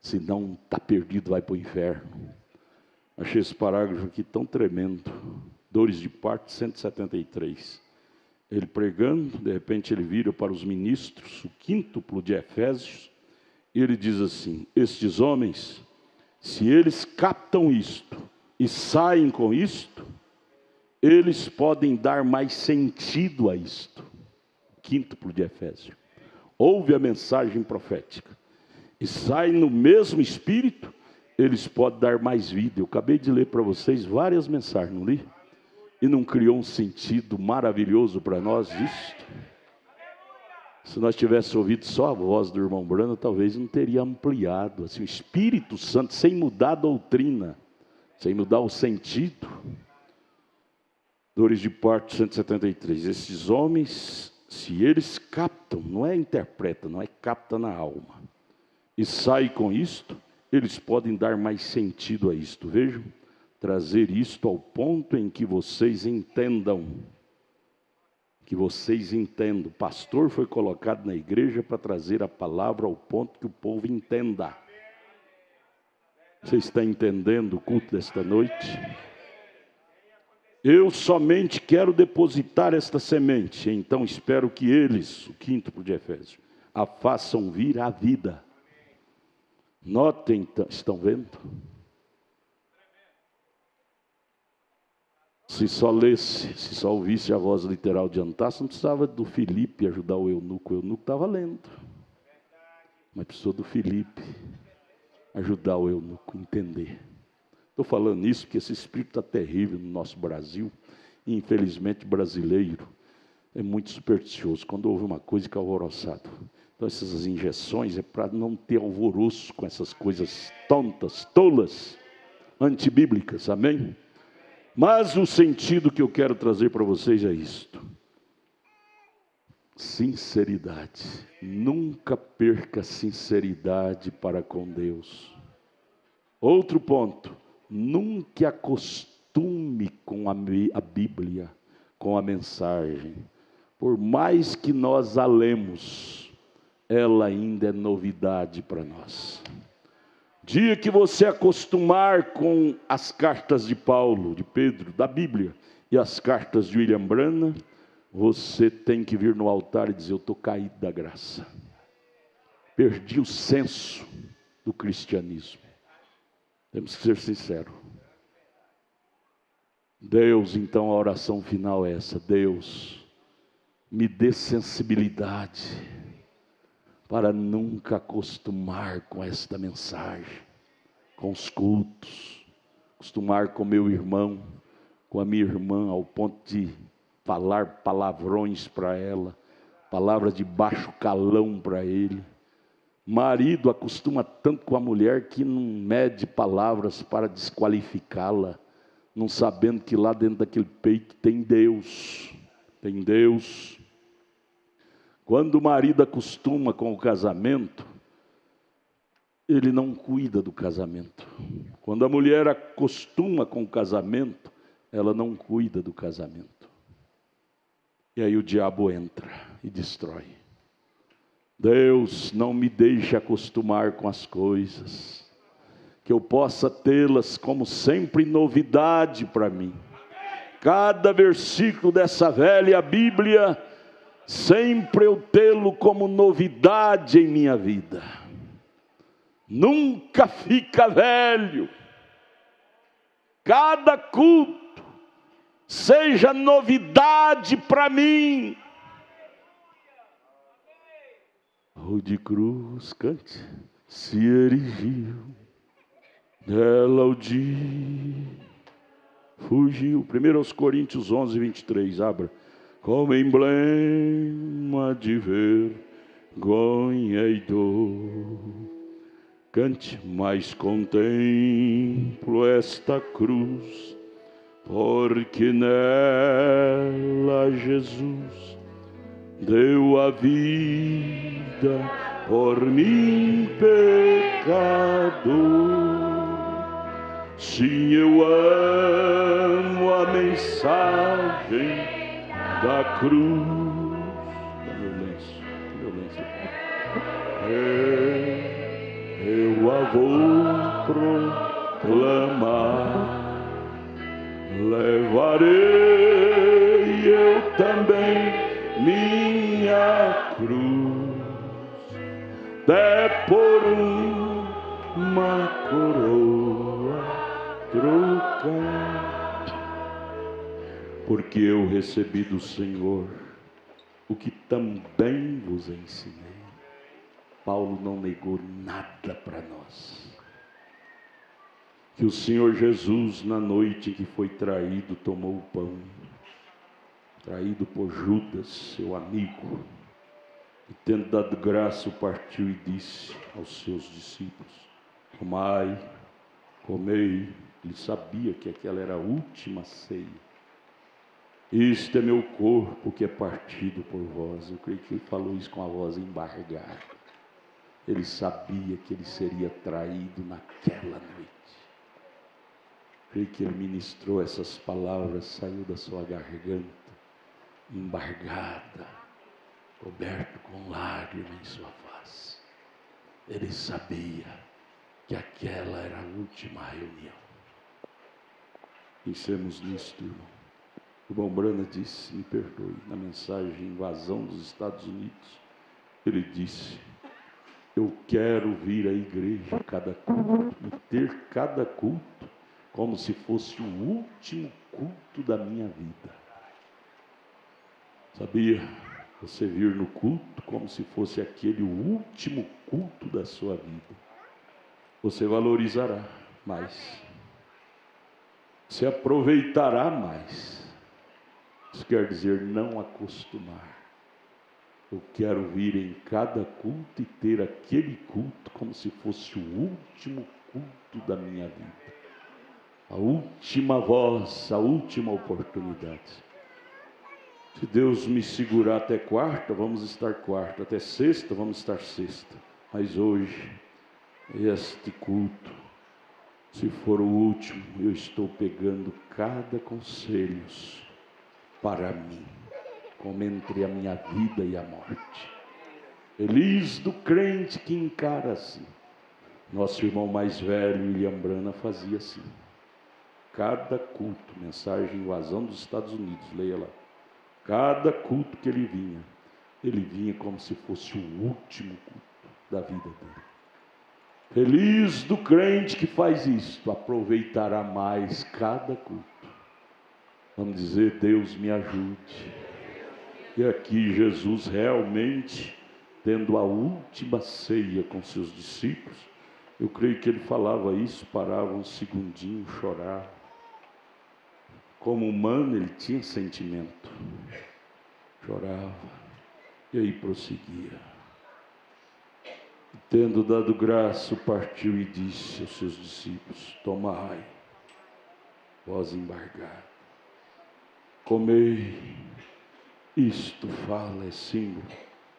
Senão está perdido, vai para o inferno. Achei esse parágrafo aqui tão tremendo. Dores de parto, 173. ele pregando, de repente ele vira para os ministros, o quíntuplo de Efésios, e ele diz assim: estes homens, se eles captam isto e saem com isto, eles podem dar mais sentido a isto. Quíntuplo de Efésios. Ouve a mensagem profética e sai no mesmo espírito, eles podem dar mais vida. Eu acabei de ler para vocês várias mensagens, não li? E não criou um sentido maravilhoso para nós isto? Se nós tivéssemos ouvido só a voz do irmão Brano, talvez não teria ampliado. Assim, o Espírito Santo, sem mudar a doutrina, sem mudar o sentido. Dores de parto 173. Esses homens, se eles captam, não é interpreta, não é capta na alma, e saem com isto, eles podem dar mais sentido a isto. Vejam, trazer isto ao ponto em que vocês entendam. Que vocês entendam. O pastor foi colocado na igreja para trazer a palavra ao ponto que o povo entenda. Você está entendendo o culto desta noite? Eu somente quero depositar esta semente, então espero que eles, o quíntuplo de Efésios, a façam vir à vida. Notem, estão vendo? Se só lesse, se só ouvisse a voz literal de Antácio, não precisava do Filipe ajudar o eunuco estava lendo. Mas precisou do Filipe ajudar o eunuco a entender. Estou falando isso porque esse espírito está terrível no nosso Brasil, e infelizmente brasileiro é muito supersticioso, quando ouve uma coisa fica alvoroçado. Então essas injeções é para não ter alvoroço com essas coisas tontas, tolas, antibíblicas, amém? Mas o sentido que eu quero trazer para vocês é isto: sinceridade. Nunca perca a sinceridade para com Deus. Outro ponto: nunca acostume com a Bíblia, com a mensagem. Por mais que nós a lemos, ela ainda é novidade para nós. Dia que você acostumar com as cartas de Paulo, de Pedro, da Bíblia, e as cartas de William Branham, você tem que vir no altar e dizer: eu estou caído da graça. Perdi o senso do cristianismo. Temos que ser sinceros. Deus, então a oração final é essa: Deus, me dê sensibilidade para nunca acostumar com esta mensagem, com os cultos, acostumar com meu irmão, com a minha irmã, ao ponto de falar palavrões para ela, palavras de baixo calão para ele. Marido acostuma tanto com a mulher que não mede palavras para desqualificá-la, não sabendo que lá dentro daquele peito tem Deus, tem Deus. Quando o marido acostuma com o casamento, ele não cuida do casamento. Quando a mulher acostuma com o casamento, ela não cuida do casamento. E aí o diabo entra e destrói. Deus, não me deixe acostumar com as coisas, que eu possa tê-las como sempre novidade para mim. Cada versículo dessa velha Bíblia, sempre eu tê-lo como novidade em minha vida. Nunca fica velho. Cada culto seja novidade para mim. O de cruz, cante, se erigiu, nela o dia fugiu. 1 Coríntios 11, 23, abra. Como emblema de vergonha e dor, cante, mas contemplo esta cruz, porque nela Jesus deu a vida por mim, pecador. Sim, eu amo a mensagem da cruz. Violência. Eu a vou proclamar, levarei eu também porque eu recebi do Senhor o que também vos ensinei. Paulo não negou nada para nós. Que o Senhor Jesus, na noite em que foi traído, tomou o pão, traído por Judas, seu amigo, e tendo dado graça, o partiu e disse aos seus discípulos: tomai, comei. Ele sabia que aquela era a última ceia. Este é meu corpo que é partido por vós. Eu creio que ele falou isso com a voz embargada. Ele sabia que ele seria traído naquela noite. Creio que ele ministrou essas palavras, saiu da sua garganta, embargada, coberto com lágrimas em sua face. Ele sabia que aquela era a última reunião. Pensemos nisto, irmão. O irmão Brana disse, me perdoe, na mensagem Invasão dos Estados Unidos, ele disse: eu quero vir à igreja cada culto e ter cada culto como se fosse o último culto da minha vida. Sabia? Você vir no culto como se fosse aquele último culto da sua vida. Você valorizará mais. Você aproveitará mais. Isso quer dizer não acostumar. Eu quero vir em cada culto e ter aquele culto como se fosse o último culto da minha vida. A última voz, a última oportunidade. Se Deus me segurar até quarta, vamos estar quarta. Até sexta, vamos estar sexta. Mas hoje, este culto, se for o último, eu estou pegando cada conselho para mim, como entre a minha vida e a morte. Feliz do crente que encara assim. Nosso irmão mais velho, William Brana, fazia assim. Cada culto, mensagem Invasão dos Estados Unidos, leia lá. Cada culto que ele vinha como se fosse o último culto da vida dele. Feliz do crente que faz isto, aproveitará mais cada culto. Vamos dizer: Deus me ajude. E aqui Jesus realmente, tendo a última ceia com seus discípulos, eu creio que ele falava isso, parava um segundinho, chorava. Como humano, ele tinha sentimento. Chorava. E aí prosseguia. Tendo dado graça, partiu e disse aos seus discípulos: tomai, vós embargado, comei, isto fala, é símbolo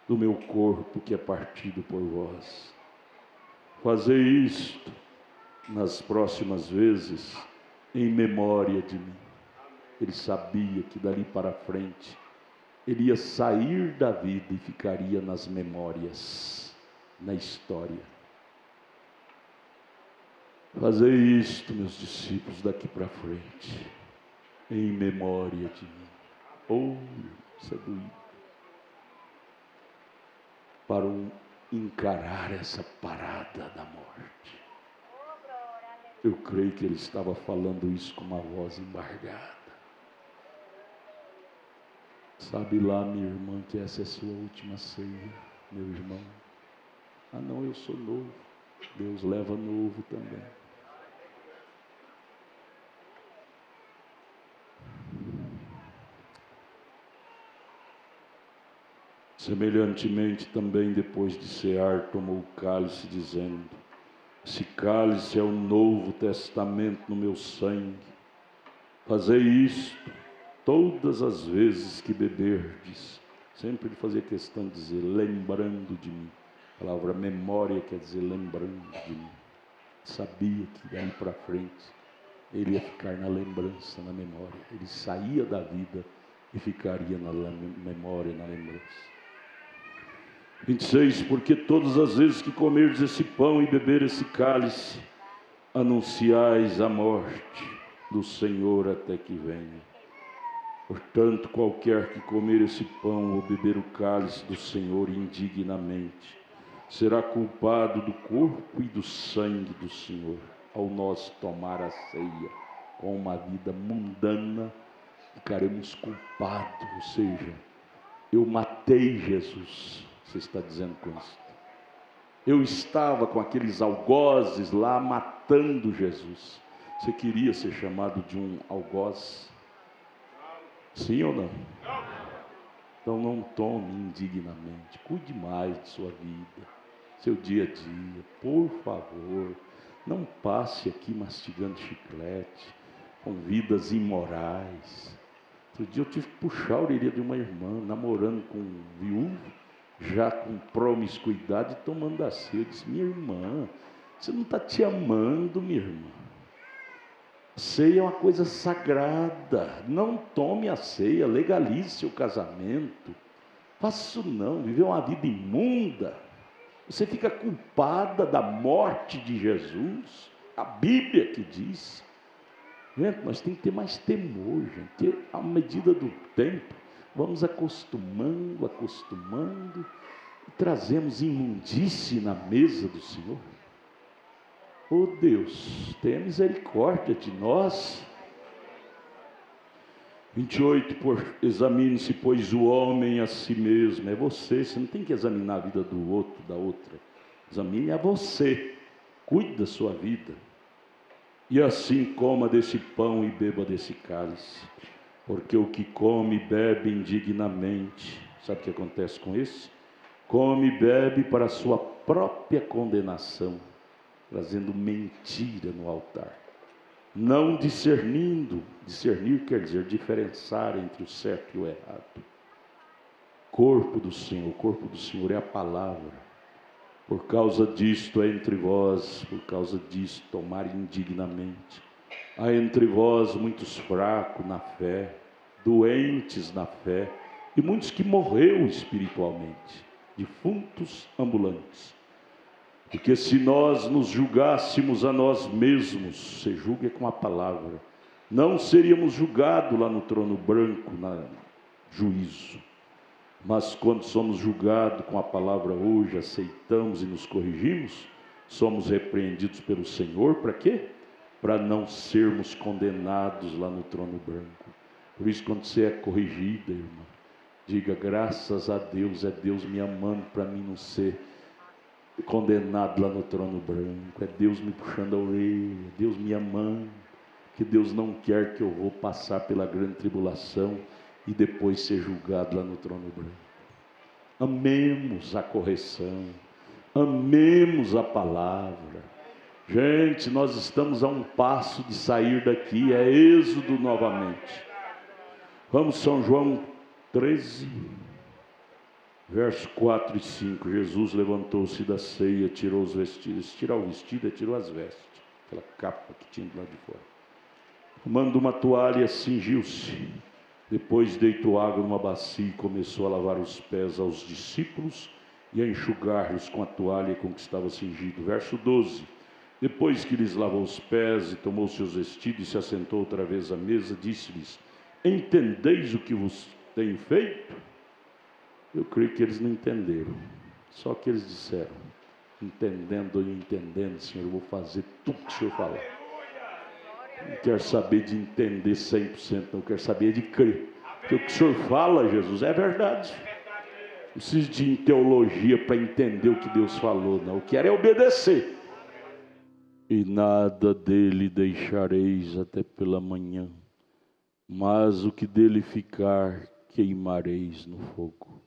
do meu corpo que é partido por vós. Fazei isto nas próximas vezes em memória de mim. Ele sabia que dali para frente ele ia sair da vida e ficaria nas memórias, na história. Fazei isto, meus discípulos, daqui para frente, em memória de mim. Oh, isso é doído. Para encarar essa parada da morte. Eu creio que ele estava falando isso com uma voz embargada. Sabe lá, minha irmã, que essa é a sua última ceia, meu irmão. Ah não, eu sou novo. Deus leva novo também. Semelhantemente também, depois de cear, tomou o cálice, dizendo: esse cálice é o novo testamento no meu sangue. Fazei isto todas as vezes que beberdes. Sempre ele fazia questão de dizer: lembrando de mim. A palavra memória quer dizer lembrando de mim. Sabia que daí para frente ele ia ficar na lembrança, na memória. Ele saía da vida e ficaria na memória, na lembrança. 26, porque todas as vezes que comerdes esse pão e beber esse cálice, anunciais a morte do Senhor até que venha. Portanto, qualquer que comer esse pão ou beber o cálice do Senhor indignamente, será culpado do corpo e do sangue do Senhor. ao nós tomar a ceia com uma vida mundana, ficaremos culpados, ou seja, eu matei Jesus, você está dizendo com isso. Eu estava com aqueles algozes lá matando Jesus. Você queria ser chamado de um algoz? Sim ou não? Então não tome indignamente, cuide mais de sua vida, seu dia a dia, por favor. Não passe aqui mastigando chiclete, com vidas imorais. Outro dia eu tive que puxar a orelha de uma irmã, namorando com um viúvo, já com promiscuidade, tomando da ceia. Eu disse: minha irmã, você não está te amando, minha irmã. Ceia é uma coisa sagrada. Não tome a ceia, legalize seu casamento. Faça isso não, viver uma vida imunda. Você fica culpada da morte de Jesus. A Bíblia que diz. Gente, nós temos que ter mais temor, gente. À medida do tempo, vamos acostumando, e trazemos imundície na mesa do Senhor. Oh Deus, tenha misericórdia de nós. 28, examine-se, pois, o homem a si mesmo. É você não tem que examinar a vida do outro, da outra. Examine a você, cuide da sua vida. E assim coma desse pão e beba desse cálice. Porque o que come e bebe indignamente, sabe o que acontece com esse? Come e bebe para a sua própria condenação, trazendo mentira no altar. Não discernindo, discernir quer dizer diferenciar entre o certo e o errado. Corpo do Senhor é a palavra. Por causa disto há entre vós, por causa disto tomar indignamente. Há entre vós muitos fracos na fé, doentes na fé, e muitos que morreram espiritualmente, defuntos ambulantes. Porque se nós nos julgássemos a nós mesmos, se julga com a palavra, não seríamos julgados lá no trono branco, no juízo. Mas quando somos julgados com a palavra hoje, aceitamos e nos corrigimos, somos repreendidos pelo Senhor, para quê? Para não sermos condenados lá no trono branco. Por isso, quando você é corrigida, irmã, diga: graças a Deus, é Deus me amando para mim não ser condenado lá no trono branco. É Deus me puxando a orelha, Deus me amando, que Deus não quer que eu vou passar pela grande tribulação e depois ser julgado lá no trono branco. Amemos a correção, amemos a palavra. Gente, nós estamos a um passo de sair daqui, é Êxodo novamente. Vamos, São João 13, versos 4 e 5. Jesus levantou-se da ceia, tirou os vestidos. Tirar o vestido é tirar as vestes, aquela capa que tinha do lado de fora. Tomando uma toalha, cingiu-se. Depois deitou água numa bacia e começou a lavar os pés aos discípulos e a enxugar-los com a toalha com que estava cingido. Verso 12. Depois que lhes lavou os pés e tomou seus vestidos e se assentou outra vez à mesa, disse-lhes: entendeis o que vos tenho feito? Eu creio que eles não entenderam. Só que eles disseram: entendendo e entendendo, Senhor, eu vou fazer tudo que o Senhor falar. Não quero saber de entender 100%, não quero saber de crer. Porque o que o Senhor fala, Jesus, é verdade. Não preciso de teologia para entender o que Deus falou, não. Eu quero é obedecer. E nada dele deixareis até pela manhã, mas o que dele ficar queimareis no fogo.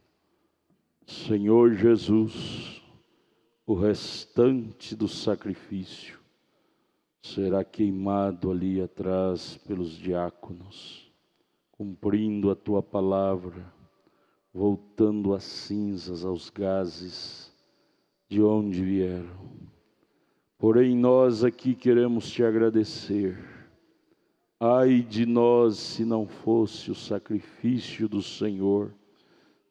Senhor Jesus, o restante do sacrifício será queimado ali atrás pelos diáconos, cumprindo a tua palavra, voltando as cinzas aos gases de onde vieram. Porém, nós aqui queremos te agradecer. Ai de nós se não fosse o sacrifício do Senhor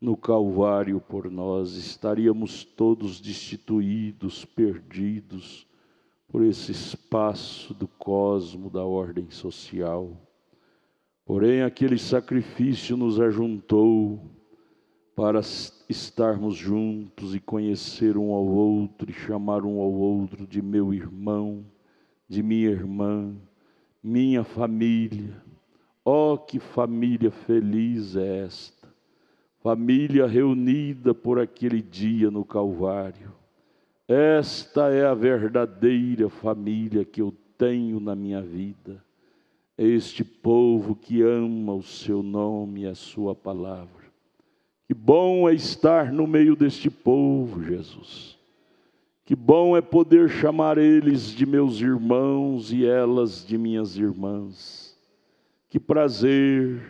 no Calvário por nós, estaríamos todos destituídos, perdidos por esse espaço do cosmo, da ordem social. Porém, aquele sacrifício nos ajuntou para estarmos juntos e conhecer um ao outro e chamar um ao outro de meu irmão, de minha irmã, minha família. Oh, que família feliz é esta! Família reunida por aquele dia no Calvário. Esta é a verdadeira família que eu tenho na minha vida. É este povo que ama o seu nome e a sua palavra. Que bom é estar no meio deste povo, Jesus. Que bom é poder chamar eles de meus irmãos e elas de minhas irmãs. Que prazer,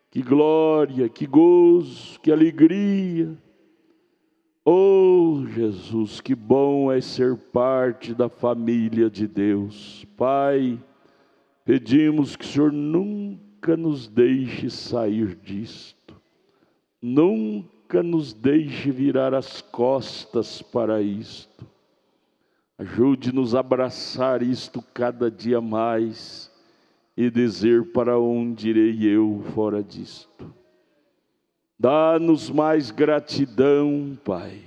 que glória, que gozo, que alegria. Oh, Jesus, que bom é ser parte da família de Deus. Pai, pedimos que o Senhor nunca nos deixe sair disto. Nunca nos deixe virar as costas para isto. Ajude-nos a abraçar isto cada dia mais e dizer: para onde irei eu fora disto? Dá-nos mais gratidão, Pai.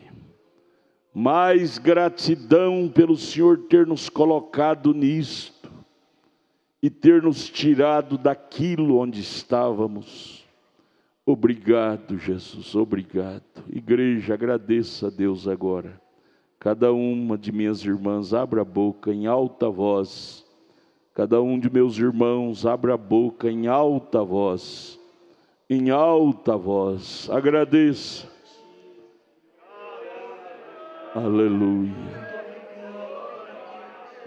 Mais gratidão pelo Senhor ter nos colocado nisto e ter nos tirado daquilo onde estávamos. Obrigado, Jesus, obrigado. Igreja, agradeça a Deus agora. Cada uma de minhas irmãs, abra a boca em alta voz. Cada um de meus irmãos, abra a boca em alta voz. Em alta voz, agradeça. Aleluia.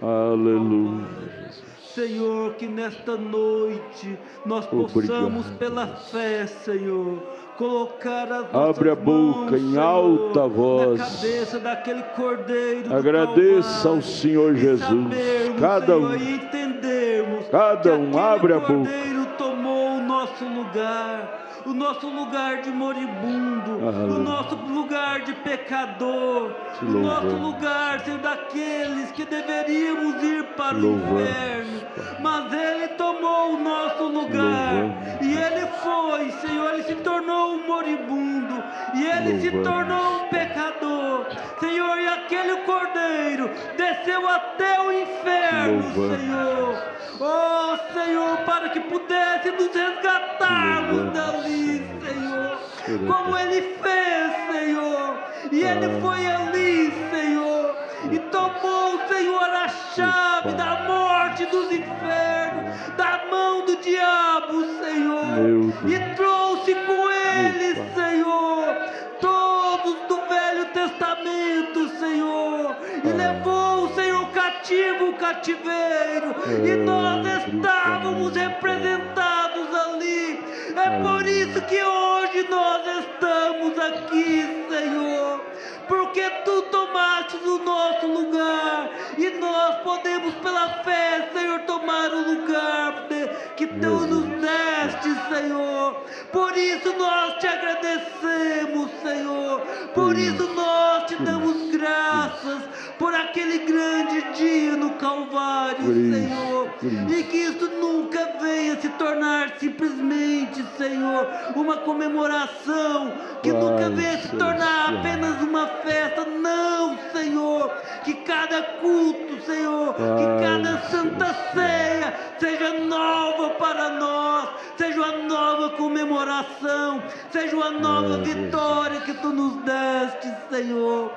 Aleluia, Jesus. Senhor, que nesta noite nós possamos, pela fé, Senhor, colocar as nossas Abre a boca mãos, em Senhor, alta voz. na cabeça daquele cordeiro do Agradeça ao Calvário, Senhor Jesus. sabermos, Cada Senhor, um. e entendermos Cada um, que abre a aquele boca. cordeiro tomou o nosso lugar. O nosso lugar de moribundo, o nosso lugar de pecador, o nosso lugar, Senhor, daqueles que deveríamos ir para o inferno, mas Ele tomou o nosso lugar, e Ele foi, Senhor, Ele se tornou um moribundo, e Ele se tornou um pecador, Senhor, e aquele cordeiro desceu até o inferno, Senhor. Oh, Senhor, para que pudesse nos resgatarmos dali, Senhor, como Ele fez, Senhor, e Ele foi ali, Senhor, e tomou, Senhor, a chave da morte dos infernos, da mão do diabo, Senhor, e trouxe com Ele, Senhor, todos do Velho Testamento, Senhor, e levou o Senhor cativo o cativeiro, e nós estávamos representados ali. É por isso que hoje nós estamos aqui, Senhor, porque Tu tomaste o nosso lugar, e nós podemos pela fé, Senhor, tomar o lugar que Tu nos deste, Senhor. Por isso nós Te agradecemos, Senhor, por isso nós Te damos graças por aquele grande dia no Calvário, Senhor, e que isso nunca venha se tornar simplesmente, Senhor, uma comemoração, que nunca venha se tornar apenas uma festa, não, Senhor, que cada culto, Senhor, que cada santa ceia seja nova para nós, seja uma nova comemoração, seja uma nova vitória que Tu nos deste, Senhor.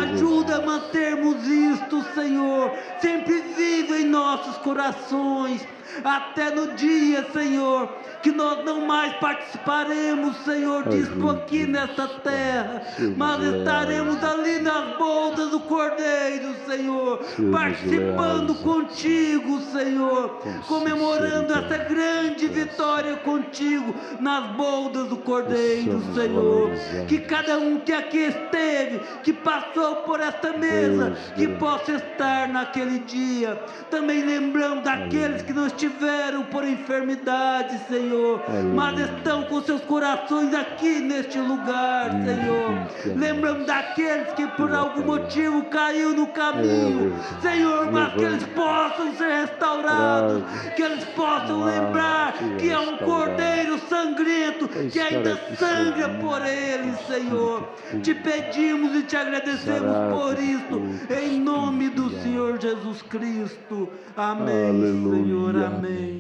Ajuda a mantermos isto, Senhor, sempre vivo em nossos corações, até no dia, Senhor, que nós não mais participaremos, Senhor, disto aqui nesta terra, mas estaremos ali nas boldas do Cordeiro, Senhor, participando contigo, Senhor, comemorando essa grande vitória contigo nas boldas do Cordeiro, Senhor. Que cada um que aqui esteve, que passou por esta mesa, que possa estar naquele dia, também lembrando daqueles que não estiveram por enfermidade, Senhor, mas estão com seus corações aqui neste lugar, Senhor. Lembrando daqueles que por algum motivo caiu no caminho, Senhor, mas que eles possam ser restaurados, que eles possam lembrar que é um cordeiro sangrento que ainda sangra por eles, Senhor. Te pedimos e te agradecemos por isso, em nome do Senhor Jesus. Jesus Cristo. Amém, Aleluia, Senhor, amém. amém.